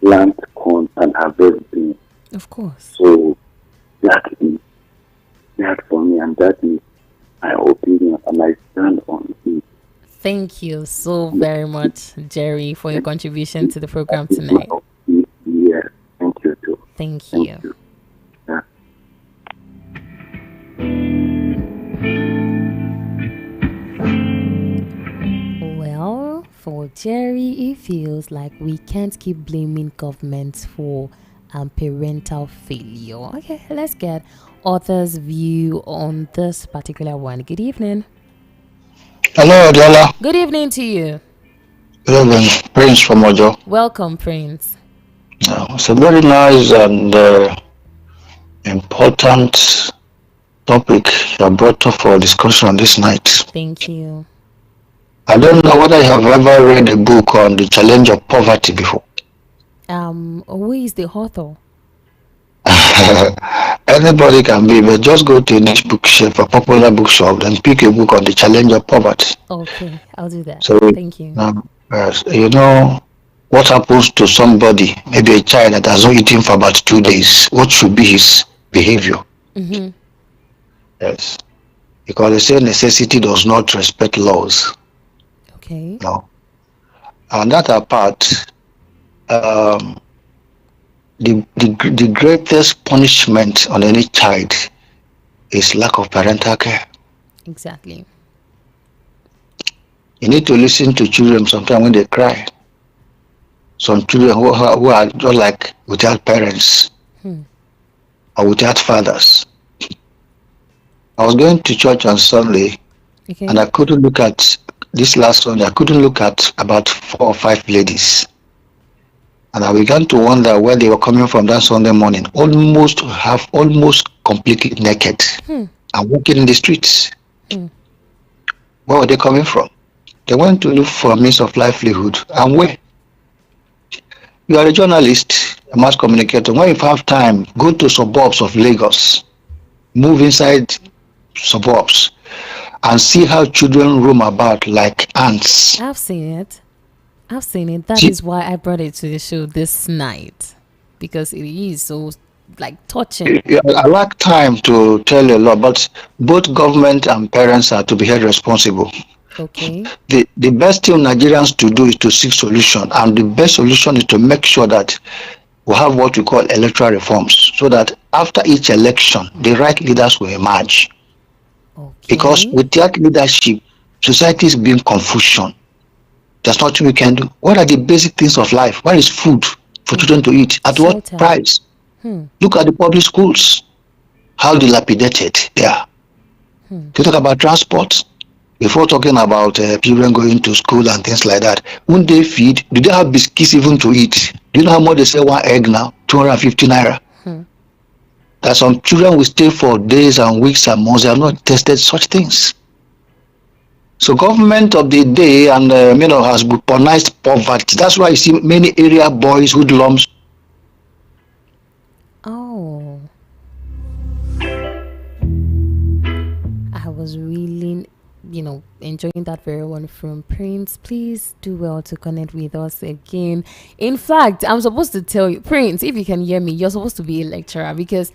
plant corn and harvest beans. Of course. So that is that for me, and that is my opinion, and I stand on it. Thank you so very much, Jerry, for your contribution to the program That is my tonight. opinion. Yes, thank you too. Thank Thank you. you. Yeah. Well, for Jerry, it feels like we can't keep blaming governments for parental failure. Okay, let's get author's view on this particular one. Good evening. Hello, Adela. Good evening to you. Good evening, Prince from Ojo. Welcome, Prince. It's a very nice and important topic you have brought up for discussion this night. Thank you. I don't know whether you have ever read a book on the challenge of poverty before. Who is the author? Anybody can be, but just go to each bookshelf, a popular bookshop, and pick a book on the challenge of poverty. Okay, I'll do that. So, Thank you. you know what happens to somebody, maybe a child that has not eaten for about 2 days. What should be his behavior? Mm-hmm. Yes. Because they say necessity does not respect laws. Okay. No. And that apart, um, the greatest punishment on any child is lack of parental care. Exactly. You need to listen to children sometimes when they cry. Some children who are just like without parents or without fathers. I was going to church on Sunday Okay. and I couldn't look at this last Sunday. I couldn't look at about 4 or 5 ladies. And I began to wonder where they were coming from that Sunday morning, almost completely naked and walking in the streets. Where were they coming from? They went to look for a means of livelihood. And where? You are a journalist, a mass communicator. When you have time, go to suburbs of Lagos, move inside suburbs, and see how children roam about like ants. I've seen it. That See, is why I brought it to the show this night, because it is so like touching. I lack time to tell you a lot, but both government and parents are to be held responsible. Okay. The best thing Nigerians to do is to seek solution, and the best solution is to make sure that we have what we call electoral reforms, so that after each election, the right leaders will emerge. Because Okay. without leadership, society is being confusion. There's nothing we can do. What are the basic things of life? What is food for children to eat? At what Shelter. price? Look at the public schools, how dilapidated they are. You talk about transport, before talking about children going to school and things like that. When they feed, do they have biscuits even to eat? Do you know how much they sell one egg now? 250 naira. That some children will stay for days and weeks and months. They have not tested such things. So government of the day and has weaponized poverty. That's why you see many area boys, hoodlums. Oh. I was really, enjoying that very one from Prince. Please do well to connect with us again. In fact, I'm supposed to tell you, Prince, if you can hear me, you're supposed to be a lecturer because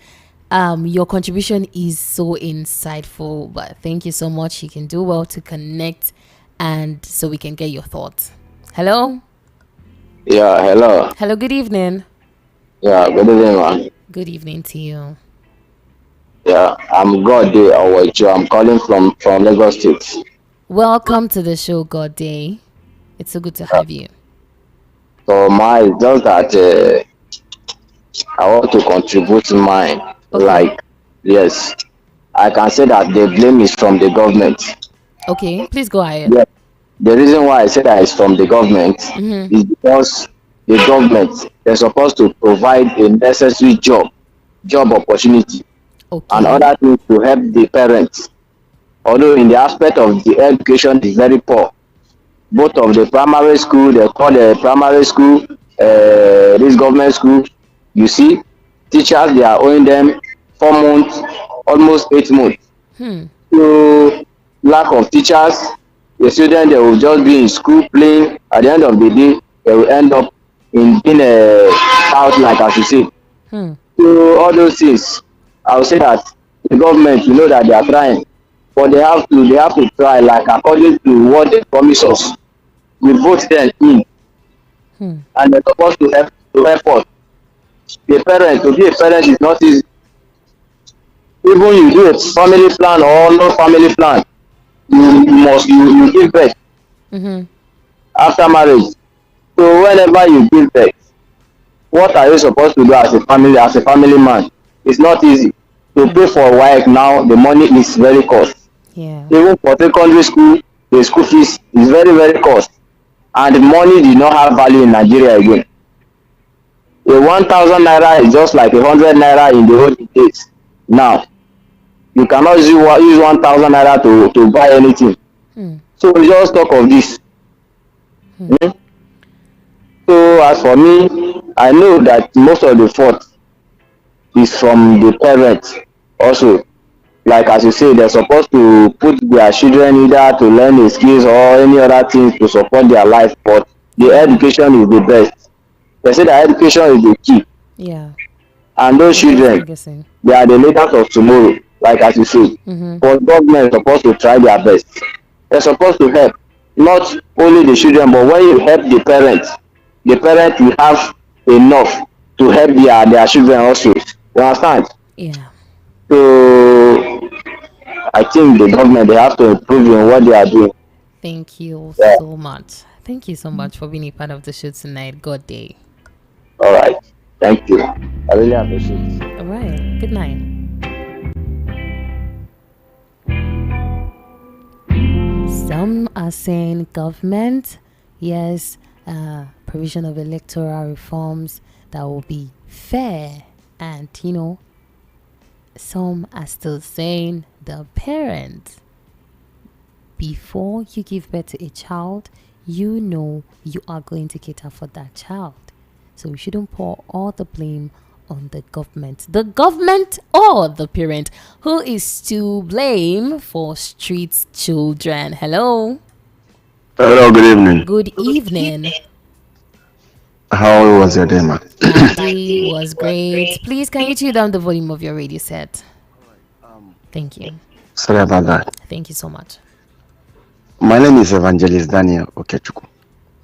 your contribution is so insightful. But thank you so much. You can do well to connect and so we can get your thoughts. Hello? Yeah, hello. Hello, good evening. Yeah, good evening, man. Good evening to you. Yeah, I'm God Day Awajo. I'm calling from Lagos State. Welcome to the show, God Day. It's so good to have you. So my just that I want to contribute mine. Okay. Like, yes, I can say that the blame is from the government. Okay, please go ahead. Yeah. The reason why I say that it's from the government is because the government they're supposed to provide a necessary job opportunity and Okay. other things to help the parents. Although in the aspect of the education is very poor. Both of the primary school, they call the primary school this government school, you see, teachers they are owing them 4 months, almost 8 months. So lack of teachers, the students they will just be in school playing. At the end of the day, they will end up in being out like as you say. So all those things, I would say that the government, you know that they are trying, but they have to try like according to what they promise us. We vote them in, and they're supposed to help us. The parent to be a parent is not easy. Even you do a family plan or no family plan, you give birth after marriage. So whenever you give birth, what are you supposed to do as a family man? It's not easy. To pay for work now, the money is very cost. Yeah. Even for secondary school, the school fees is very, very cost. And the money did not have value in Nigeria again. A 1,000 naira is just like 100 naira in the old days. Now, you cannot use 1,000 naira to buy anything. So we just talk of this. Hmm? So as for me, I know that most of the fault is from the parents also. Like as you say, they're supposed to put their children either to learn the skills or any other things to support their life, but the education is the best. They say that education is the key. Yeah. And those That's children, guessing. they are the leaders of tomorrow, like as you say. But government is supposed to try their best. They're supposed to help not only the children, but when you help the parents will have enough to help their children also. You understand? Yeah. So I think the government they have to improve in what they are doing. Thank you Yeah. so much. Thank you so much for being a part of the show tonight. God day. All right. Thank you. I really appreciate it. All right. Good night. Some are saying government, yes, provision of electoral reforms that will be fair, and some are still saying the parent. Before you give birth to a child, you know you are going to cater for that child. So we shouldn't pour all the blame on the government. The government or the parent. Who is to blame for street children? Hello. Hello, good evening. Good evening. How was your day, man? My day was great. Please, can you tune down the volume of your radio set? Thank you. Sorry about that. Thank you so much. My name is Evangelist Daniel Okechukwu.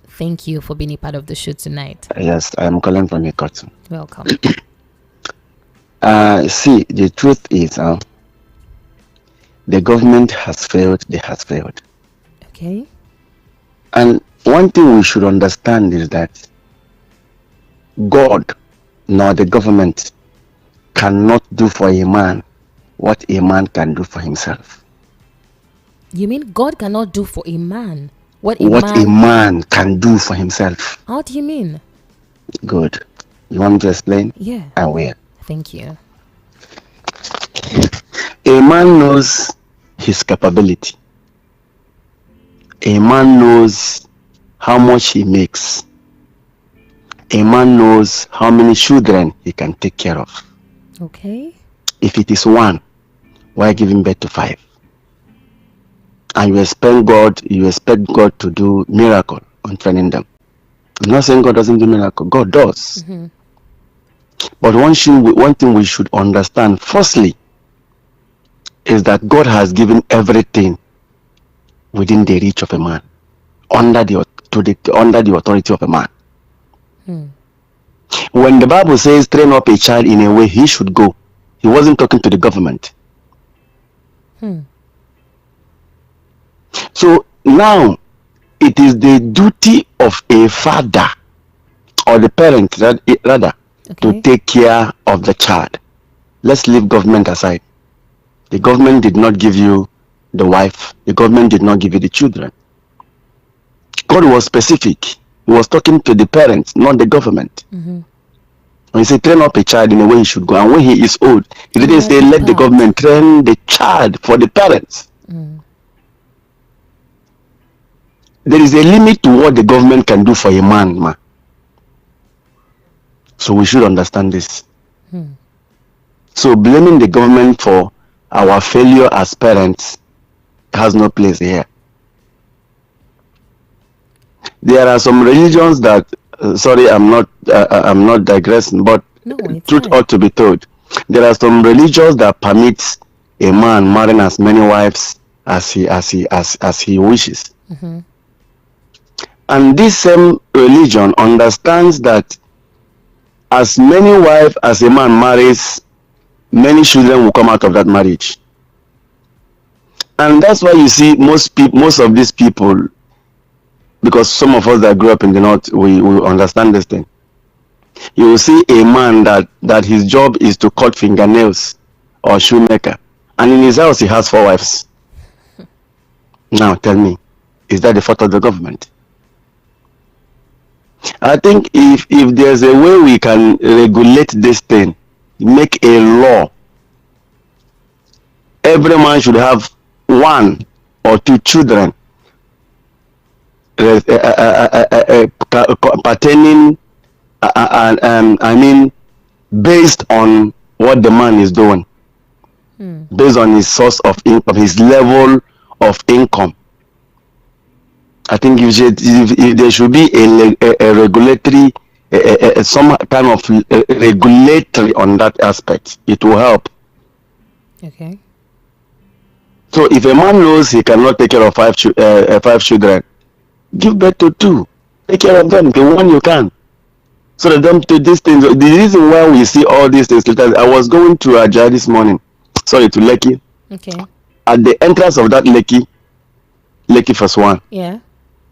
Thank you for being a part of the show tonight. Yes, I am calling from Ikotu. Welcome. See, the truth is, the government has failed. They has failed. Okay. And one thing we should understand is that God, nor the government, cannot do for a man what a man can do for himself. You mean God cannot do for a man what a man can do for himself? How do you mean? Good. You want me to explain? Yeah. I will. Thank you. A man knows his capability. A man knows how much he makes. A man knows how many children he can take care of. Okay. If it is one, why giving birth to 5? And you expect God to do miracle on training them. I'm not saying God doesn't do miracle. God does. But one thing we should understand, firstly, is that God has given everything within the reach of a man, under the authority of a man. When the Bible says train up a child in a way he should go, he wasn't talking to the government. So now it is the duty of a father or the parent rather to take care of the child. Let's leave government aside. The government did not give you the wife. The government did not give you the children. God was specific. He was talking to the parents, not the government. When he said train up a child in the way he should go, and when he is old, he didn't say let the government train the child for the parents. There is a limit to what the government can do for a man. So we should understand this. So blaming the government for our failure as parents has no place here. There are some religions that, sorry, I'm not digressing, but No, it's truth fine. ought to be told. There are some religions that permits a man marrying as many wives as he wishes. And this same religion understands that as many wives as a man marries, many children will come out of that marriage. And that's why you see most of these people, because some of us that grew up in the north, we understand this thing. You will see a man that his job is to cut fingernails or shoemaker, and in his house he has 4 wives. Now tell me, is that the fault of the government? I think if there's a way we can regulate this thing, make a law, every man should have 1 or 2 children pertaining, I mean, based on what the man is doing, based on his source of income, his level of income. I think if there should be a regulatory, some kind of regulatory on that aspect, it will help. Okay. So if a man knows he cannot take care of 5 children, give birth to 2. Take care of them, the one you can. So that them to these things. The reason why we see all these things later, I was going to Ajah this morning. Sorry, to Lekki. Okay. At the entrance of that Lekki First One. Yeah.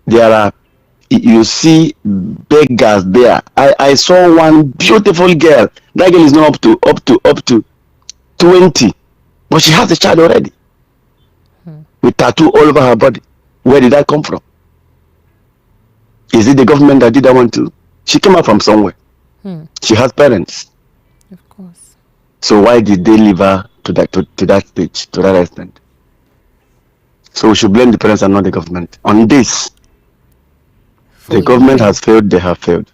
There are, you see beggars there. I saw one beautiful girl. That girl is not up to 20, but she has a child already with tattoo all over her body. Where did that come from? Is it the government that did that one too? She came out from somewhere. She has parents. Of course. So why did they leave her to that stage, to that extent? So we should blame the parents and not the government on this. The government has failed, they have failed.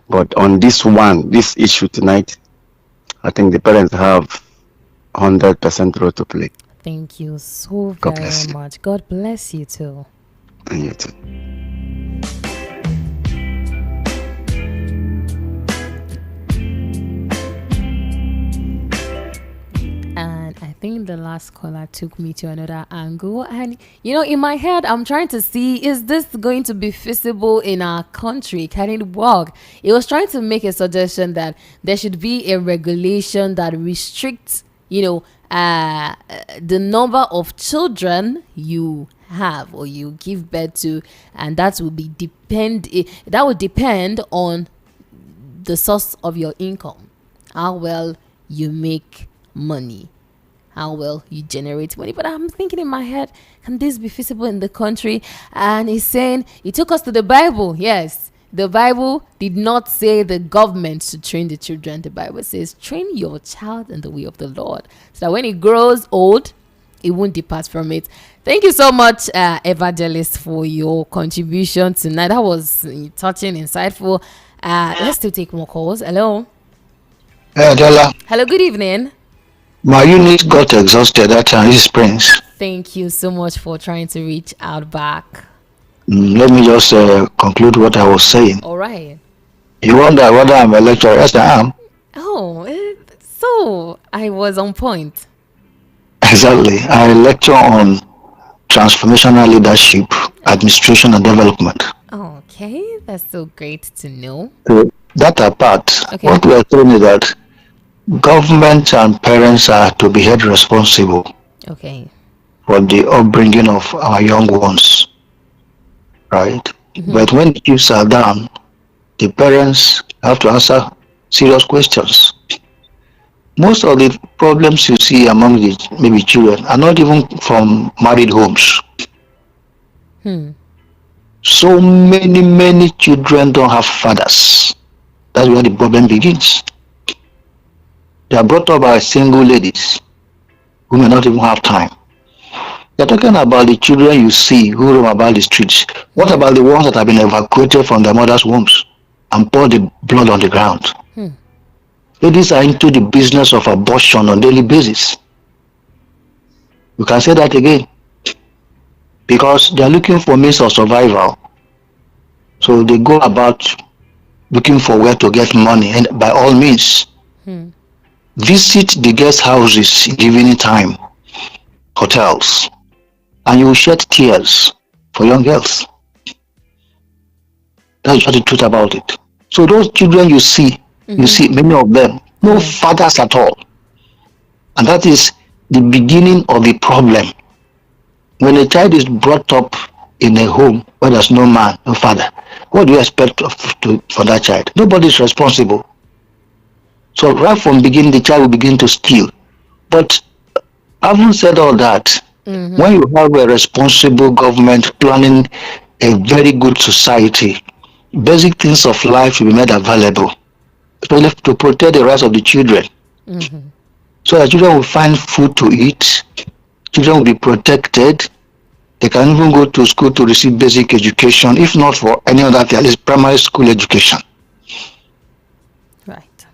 But on this issue tonight, I think the parents have 100% role to play. Thank you so very much. God bless you too. And you too. And I think the last caller took me to another angle. And, in my head, I'm trying to see, is this going to be feasible in our country? Can it work? It was trying to make a suggestion that there should be a regulation that restricts, the number of children you have or you give birth to. And that would depend on the source of your income, how well you make money, how well you generate money. But I'm thinking in my head, can this be feasible in the country? And he's saying, he took us to the Bible. Yes, the Bible did not say the government should train the children. The Bible says, train your child in the way of the Lord, so that when he grows old, it won't depart from it. Thank you so much, Evangelist, for your contribution tonight. That was touching, insightful. Let's still take more calls. Hello. Hey, Adela. Hello, good evening. My unit got exhausted that time. This is Prince. Thank you so much for trying to reach out back. Let me just conclude what I was saying. All right. You wonder whether I'm a lecturer? Yes, I am. Oh, so I was on point. Exactly. I lecture on transformational leadership, administration, and development. Okay, that's so great to know. So that apart, Okay. what we are saying is that government and parents are to be held responsible Okay. for the upbringing of our young ones, right? But when the chips are down, the parents have to answer serious questions. Most of the problems you see among the maybe children are not even from married homes. So many children don't have fathers. That's where the problem begins. They are brought up by single ladies who may not even have time. They're talking about the children you see who roam about the streets. What about the ones that have been evacuated from their mother's wombs and pour the blood on the ground? Ladies are into the business of abortion on daily basis. You can say that again because they are looking for means of survival. So they go about looking for where to get money, and by all means, visit the guest houses in the evening time, hotels, and you will shed tears for young girls. That's just the truth about it. So those children you see many of them, no fathers at all. And that is the beginning of the problem. When a child is brought up in a home where there's no man, no father, what do you expect for that child? Nobody is responsible. So right from beginning, the child will begin to steal. But having said all that, when you have a responsible government planning a very good society, basic things of life will be made available, especially to protect the rights of the children. So that children will find food to eat, children will be protected, they can even go to school to receive basic education, if not for any other thing, at least primary school education. Right.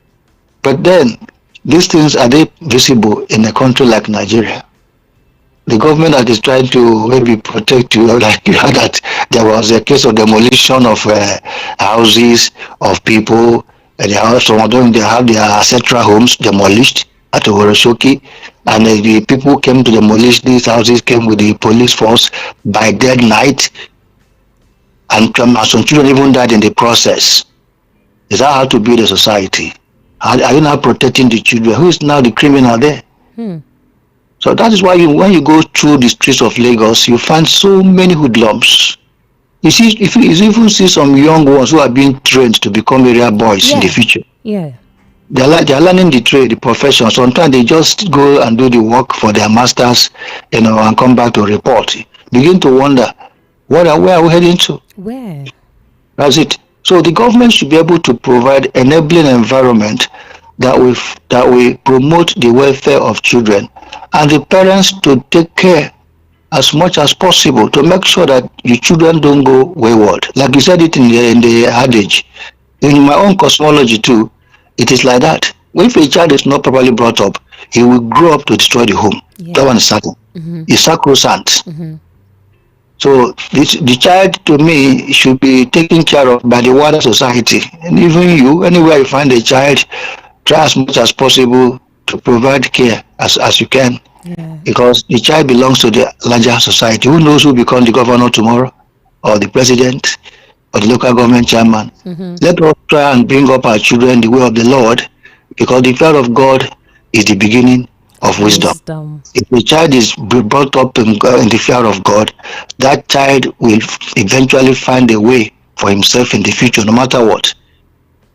But then, these things, are they visible in a country like Nigeria? The government that is trying to maybe protect you, like you heard that there was a case of demolition of houses of people, and some of them, they have their ancestral homes demolished at Oworosoki, and the people who came to demolish these houses came with the police force by dead night, and some children even died in the process. Is that how to build a society? Are you now protecting the children? Who is now the criminal there? So that is why when you go through the streets of Lagos, you find so many hoodlums. You see, if you even see some young ones who are being trained to become area boys in the future. Yeah. They are learning the trade, the profession. Sometimes they just go and do the work for their masters, and come back to report. Begin to wonder, where are we heading to? Where? That's it. So the government should be able to provide enabling environment that will promote the welfare of children, and the parents to take care as much as possible to make sure that your children don't go wayward. Like you said it in the adage. In my own cosmology too, it is like that. If a child is not properly brought up, he will grow up to destroy the home. That one is certain. It's sacrosanct. So the child, to me, should be taken care of by the wider society. And even you, anywhere you find a child, try as much as possible to provide care as you can. Because the child belongs to the larger society. Who knows who becomes the governor tomorrow, or the president, or the local government chairman? Let us try and bring up our children the way of the Lord, because the fear of God is the beginning of wisdom. If the child is brought up in the fear of God, that child will eventually find a way for himself in the future, no matter what.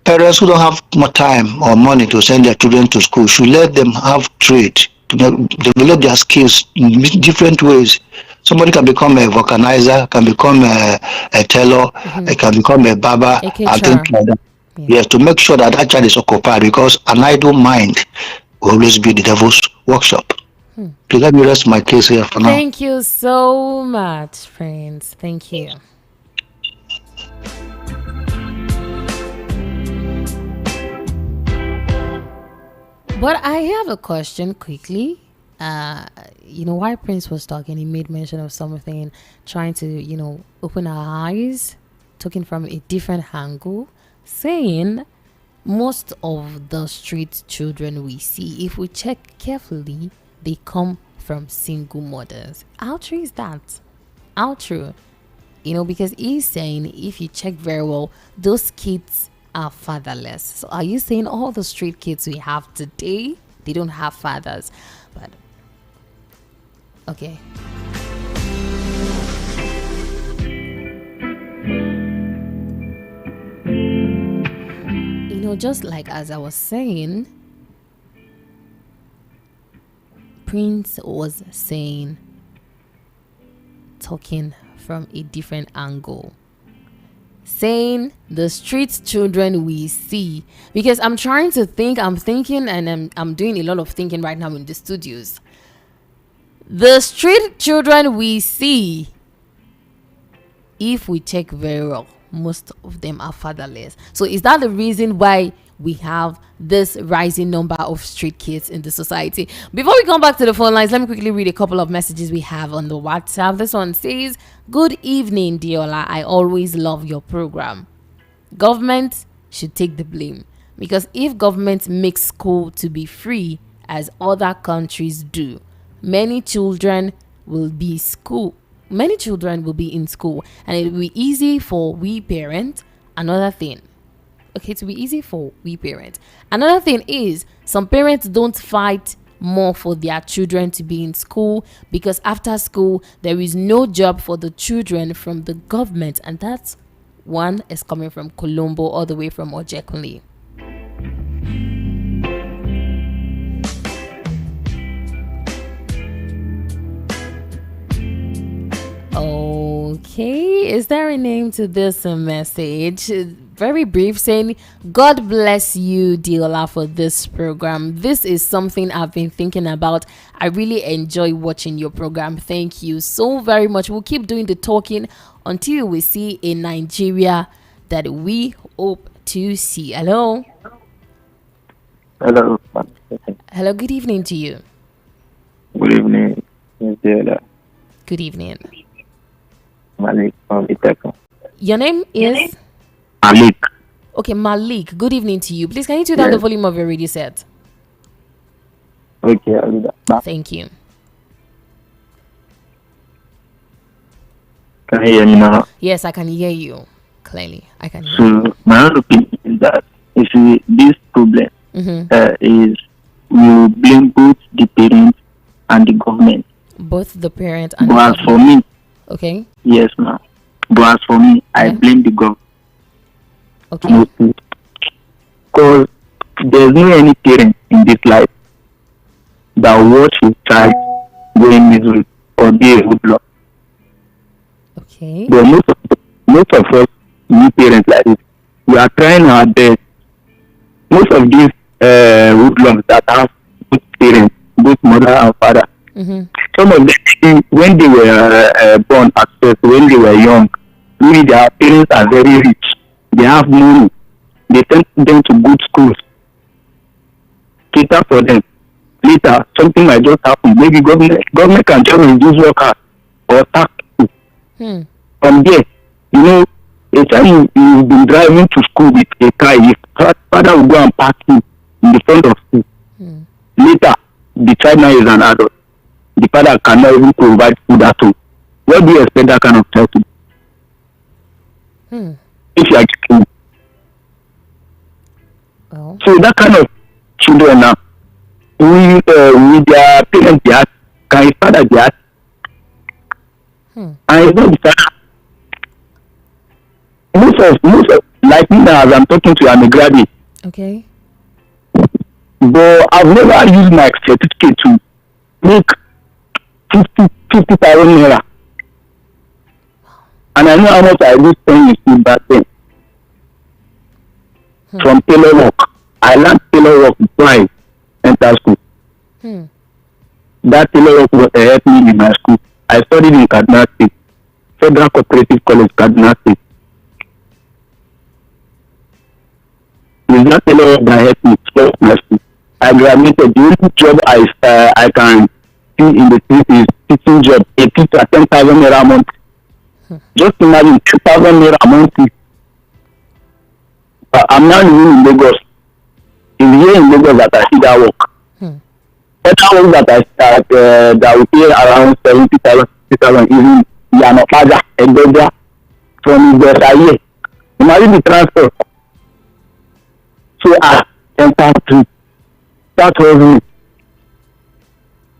Parents who don't have more time or money to send their children to school should let them have trade to develop their skills in different ways. Somebody can become a vulcanizer, can become a tailor, can become a barber, and things like that. Yes, to make sure that child is occupied, because an idle mind will always be the devil's workshop. Please let me rest my case here for now. Thank you so much, Prince. Thank you. But I have a question quickly. While Prince was talking, he made mention of something, trying to, open our eyes, talking from a different angle, saying most of the street children we see, if we check carefully, they come from single mothers. How true is that? How true? Because he's saying, if you check very well, those kids are fatherless. So are you saying all the street kids we have today, they don't have fathers? But okay. Just like as I was saying, Prince was saying, talking from a different angle, saying the street children we see, because I'm trying to think, I'm thinking, and I'm doing a lot of thinking right now in the studios. The street children we see, if we check very well, most of them are fatherless. So is that the reason why we have this rising number of street kids in the society. Before we come back to the phone lines, let me quickly read a couple of messages we have on the WhatsApp. This one says, "Good evening, Diola. I always love your program. Government should take the blame, because if government makes school to be free as other countries do, many children will be in school, and it will be easy for we parents. Another thing, to be easy for we parents. Another thing is, some parents don't fight more for their children to be in school, because after school there is no job for the children from the government." And that's one is coming from Colombo, all the way from Ojekunle. Okay, is there a name to this message? Very brief, saying, "God bless you, Diola, for this program. This is something I've been thinking about. I really enjoy watching your program. Thank you so very much. We'll keep doing the talking until we see a Nigeria that we hope to see." Hello. Hello. Hello, good evening to you. Good evening, Ms. Diola. Good evening. Malik from Iteko. Your name is? Malik. Okay, Malik. Good evening to you. Please, can you turn down the volume of your radio set? Okay, I'll do that. Thank you. Can you hear me now? Yes, I can hear you clearly. I can hear you. So, my own opinion is that you see, this problem is you blame both the parents and the government. Both the parent and But the as for me, okay. yes, ma'am. But as for me, I blame the government. Okay. Because there's no any parent in this life that watch his child going misery or be a good luck. Okay. But most of us, we parents like this, we are trying our best. Most of these hoodlums that have both parents, both mother and father, some of them, when they were born at first, when they were young, really their parents are very rich. They have money. They send them to good schools. Cater for them. Later, something might just happen. Maybe government can just reduce workers or tax people. From there, you know, a time you've been driving to school with a car, your father will go and park you in the front of school. Later, the child now is an adult. The father cannot even provide food at home. What do you expect that kind of child to do? If you are children. Well. So that kind of children now, with their parents, they ask, can his father be asked? And it's not the father. Most of, like me now, as I'm talking to you, I'm a graduate. Okay. But I've never used my certificate to make 50,000 naira. And I know how much I used to spend back then. From tailor work. I learned tailor work before I entered school. That tailor work helped me in my school. I studied in Kaduna State, Federal Cooperative College, Kaduna State. It's that tailor work that helped me through my school. I graduated. The only job I can see in the street is teaching job, a teacher 10,000 naira a month. Just imagine 2,000 naira a month. I'm now living in Lagos. It's here in Lagos that I see that work. Other work that we pay around 70,000, 60,000 even Yanopaja, Edoja, from Ibesaye. Imagine the transport. So I enter street. That was me.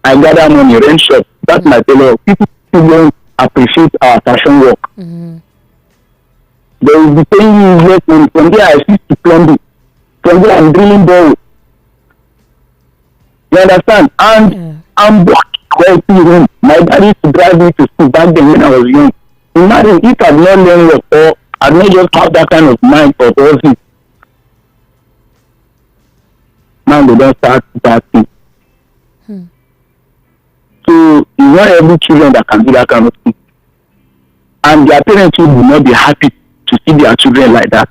I gather money, rent shop. That's my tailor. People don't appreciate our fashion work. They will be paying you less money. From there, I switch to plumbing. From there, I'm drilling borrow. You understand? And I'm working home. My dad used to drive me to school back then when I was young. Imagine if I'd not learned work or I'd not just have that kind of mind for all this. Now they don't start practicing. So it's not every children that can do that kind of thing. And their parents will not be happy to see their children like that.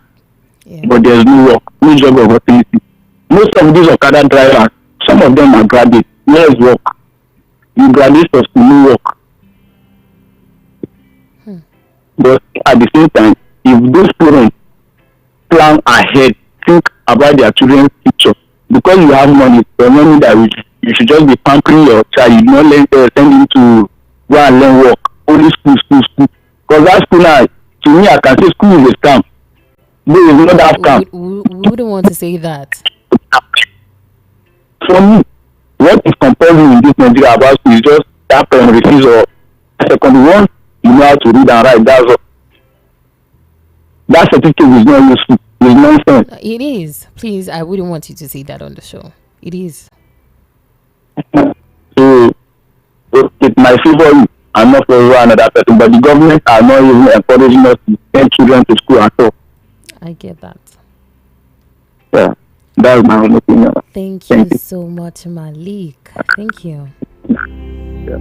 Yeah. but there's no work, no job opportunity. Most of these Okada drivers, some of them are graduates. Where is work? You graduate for school, no work. But at the same time, if those parents plan ahead, think about their children's future, because you have money, the money that you should just be pampering your child, you not send him to go and learn work. Only school, school, school. Because that school now, to me, I can say school is a scam. There is not that scam. We wouldn't want to say that. For me, what is compelling in this Nigeria about school is just that primary fees or secondary one, you know how to read and write, that's all. That certificate is not useful. It's nonsense. It is. Please, I wouldn't want you to say that on the show. It is. So it might favor you and not favor another person, but the government are not even encouraging us to send children to school at all. I get that. Yeah, that's my own opinion. Thank you so much, Malik. Thank you. Yeah.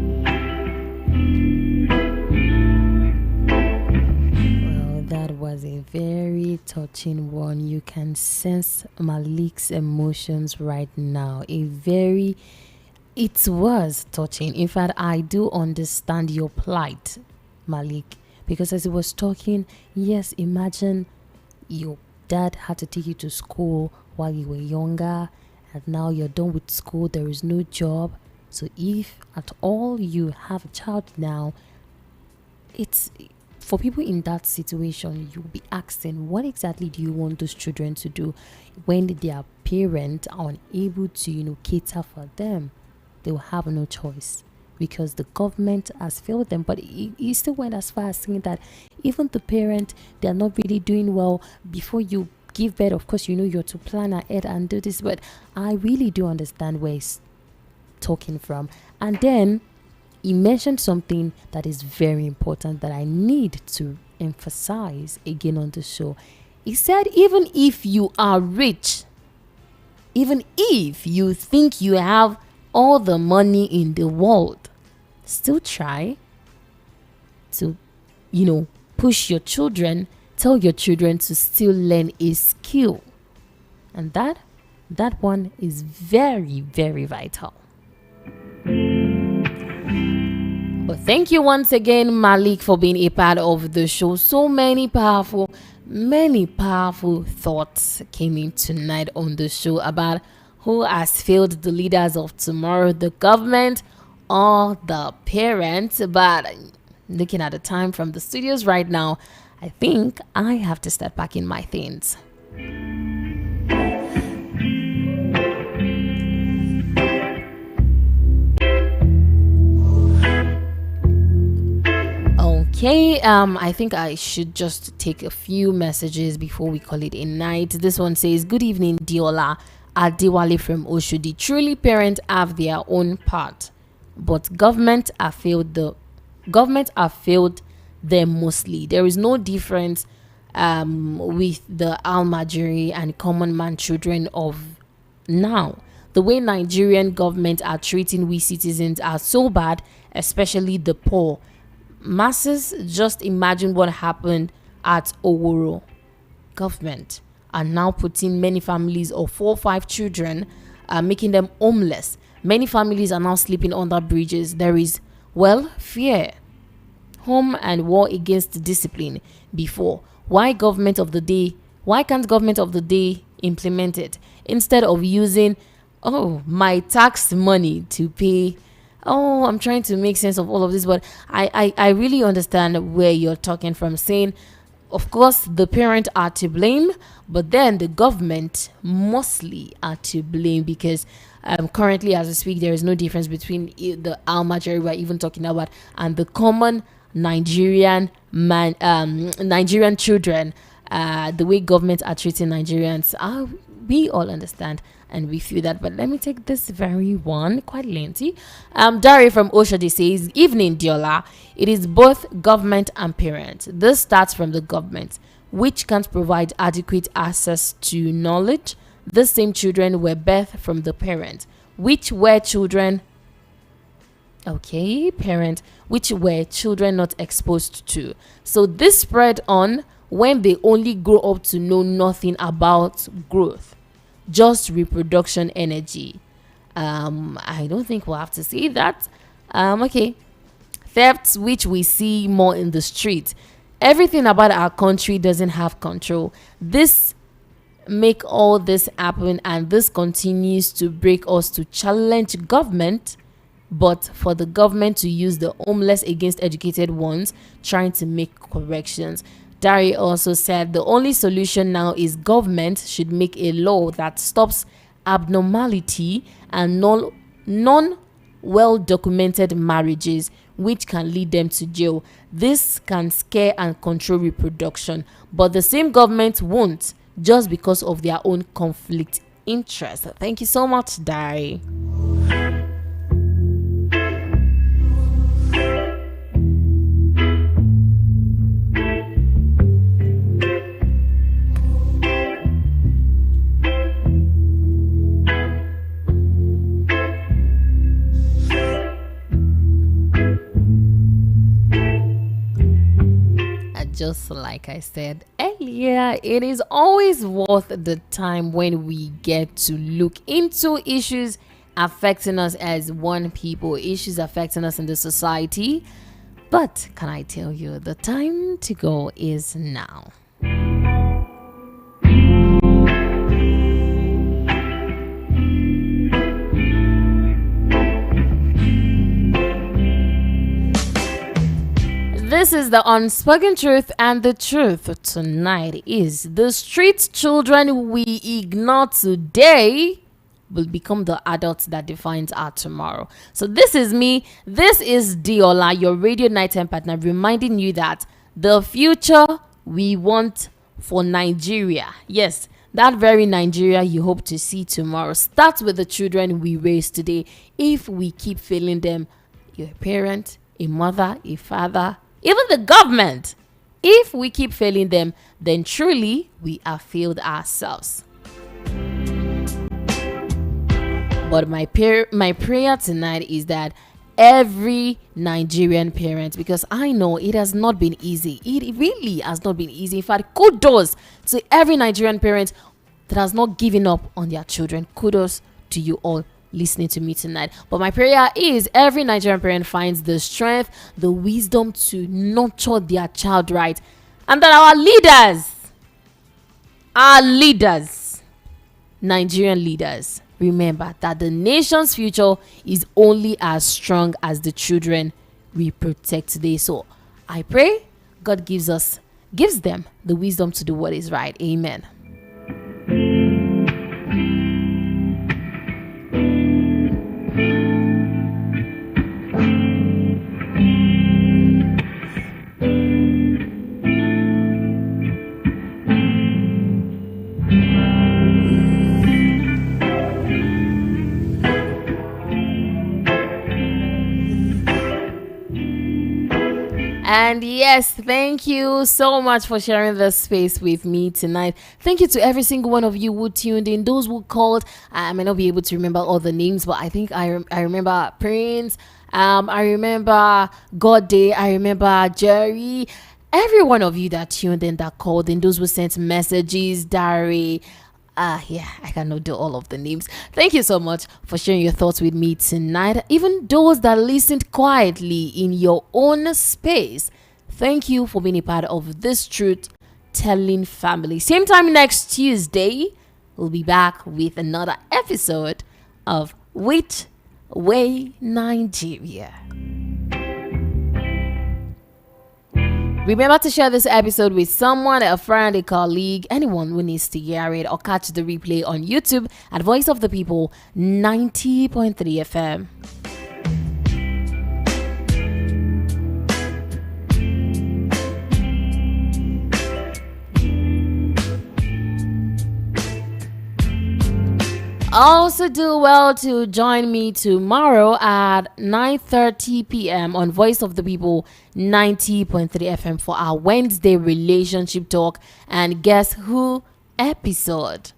Well, that was a very touching one. You can sense Malik's emotions right now. It was touching. In fact, I do understand your plight, Malik, because as he was talking, yes, imagine your dad had to take you to school while you were younger, and now you're done with school, there is no job. So if at all you have a child now, it's for people in that situation, you'll be asking, what exactly do you want those children to do when their parents are unable to, cater for them? They will have no choice because the government has failed them. But he still went as far as saying that even the parent, they are not really doing well. Before you give birth, of course, you have to plan ahead and do this. But I really do understand where he's talking from. And then he mentioned something that is very important that I need to emphasize again on the show. He said, even if you are rich, even if you think you have all the money in the world, still try to, push your children, tell your children to still learn a skill. And that one is very, very vital. But thank you once again, Malik, for being a part of the show. So many powerful thoughts came in tonight on the show about who has failed the leaders of tomorrow, the government or the parents. But looking at the time from the studios right now, I think I have to start packing my things. Okay, I think I should just take a few messages before we call it a night. This one says, good evening, Diola. Adewale from Oshodi. Truly, parents have their own part, but government have failed them mostly. There is no difference with the Almajiri and common man children of now. The way Nigerian government are treating we citizens are so bad, especially the poor. Masses, just imagine what happened at Oworo. Government are now putting many families of 4 or 5 children, making them homeless. Many families are now sleeping under bridges. There is, fear, home and war against discipline before. Why can't government of the day implement it instead of using, my tax money to pay? I'm trying to make sense of all of this, but I really understand where you're talking from, saying, of course, the parents are to blame, but then the government mostly are to blame because currently, as we speak, there is no difference between the Almajiri we're even talking about and the common Nigerian children. The way government are treating Nigerians, we all understand and we feel that. But let me take this very one, quite lengthy. Dari from Oshodi says, evening, Diola. It is both government and parents. This starts from the government, which can't provide adequate access to knowledge. The same children were birthed from the parents, which were children not exposed to. So this spread on when they only grow up to know nothing about growth, just reproduction energy. I don't think we'll have to see that. Okay. Thefts, which we see more in the street. Everything about our country doesn't have control. This make all this happen, and this continues to break us to challenge government, but for the government to use the homeless against educated ones trying to make corrections. Dari also said the only solution now is government should make a law that stops abnormality and non well documented marriages, which can lead them to jail. This can scare and control reproduction, but the same government won't, just because of their own conflict interest. Thank you so much, Dari. Just like I said earlier, it is always worth the time when we get to look into issues affecting us as one people, issues affecting us in the society. But can I tell you, the time to go is now. This is the unspoken truth, and the truth tonight is the street children we ignore today will become the adults that defines our tomorrow. So this is me. This is Diola, your radio nighttime partner, reminding you that the future we want for Nigeria, yes, that very Nigeria you hope to see tomorrow, starts with the children we raise today. If we keep failing them, your parent, a mother, a father, even the government, if we keep failing them, then truly we have failed ourselves. But my prayer tonight is that every Nigerian parent, because I know it has not been easy. It really has not been easy. In fact, kudos to every Nigerian parent that has not given up on their children. Kudos to you all listening to me tonight. But my prayer is every Nigerian parent finds the strength, the wisdom to nurture their child right, and that our leaders, Nigerian leaders, remember that the nation's future is only as strong as the children we protect today. So I pray God gives them the wisdom to do what is right. Amen. And yes, thank you so much for sharing this space with me tonight. Thank you to every single one of you who tuned in, those who called. I may not be able to remember all the names, but I think I remember Prince. I remember God Day. I remember Jerry. Every one of you that tuned in, that called in, those who sent messages, Dari. Yeah, I cannot do all of the names. Thank you so much for sharing your thoughts with me tonight. Even those that listened quietly in your own space, thank you for being a part of this truth telling family. Same time next Tuesday, we'll be back with another episode of Which Way Nigeria. Remember to share this episode with someone, a friend, a colleague, anyone who needs to hear it, or catch the replay on YouTube at Voice of the People 90.3 FM. Also do well to join me tomorrow at 9:30 p.m. on Voice of the People 90.3 FM for our Wednesday relationship talk and Guess Who episode.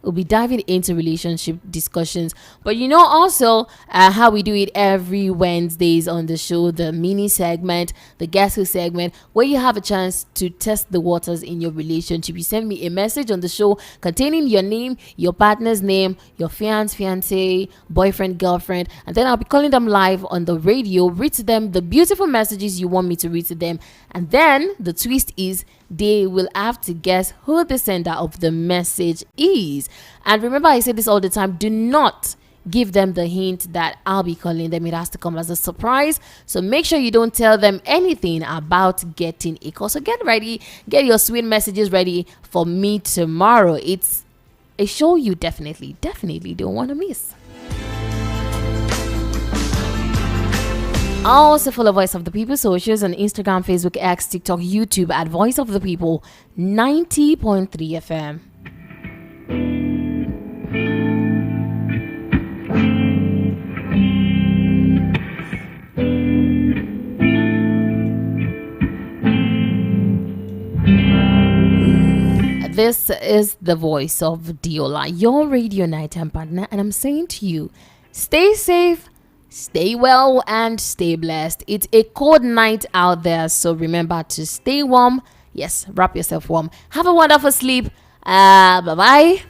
We'll be diving into relationship discussions. But also how we do it every Wednesdays on the show, the mini segment, the Guess Who segment, where you have a chance to test the waters in your relationship. You send me a message on the show containing your name, your partner's name, your fiance, boyfriend, girlfriend, and then I'll be calling them live on the radio, read to them the beautiful messages you want me to read to them. And then the twist is they will have to guess who the sender of the message is. And remember, I say this all the time, do not give them the hint that I'll be calling them. It has to come as a surprise. So make sure you don't tell them anything about getting a call. So get ready, get your sweet messages ready for me tomorrow. It's a show you definitely don't want to miss. Also follow Voice of the People socials on Instagram, Facebook, X, TikTok, YouTube at Voice of the People 90.3 FM. This is the voice of Diola, your radio nighttime partner, and I'm saying to you, stay safe, stay well, and stay blessed. It's a cold night out there, so remember to stay warm. Yes, wrap yourself warm. Have a wonderful sleep. Bye-bye.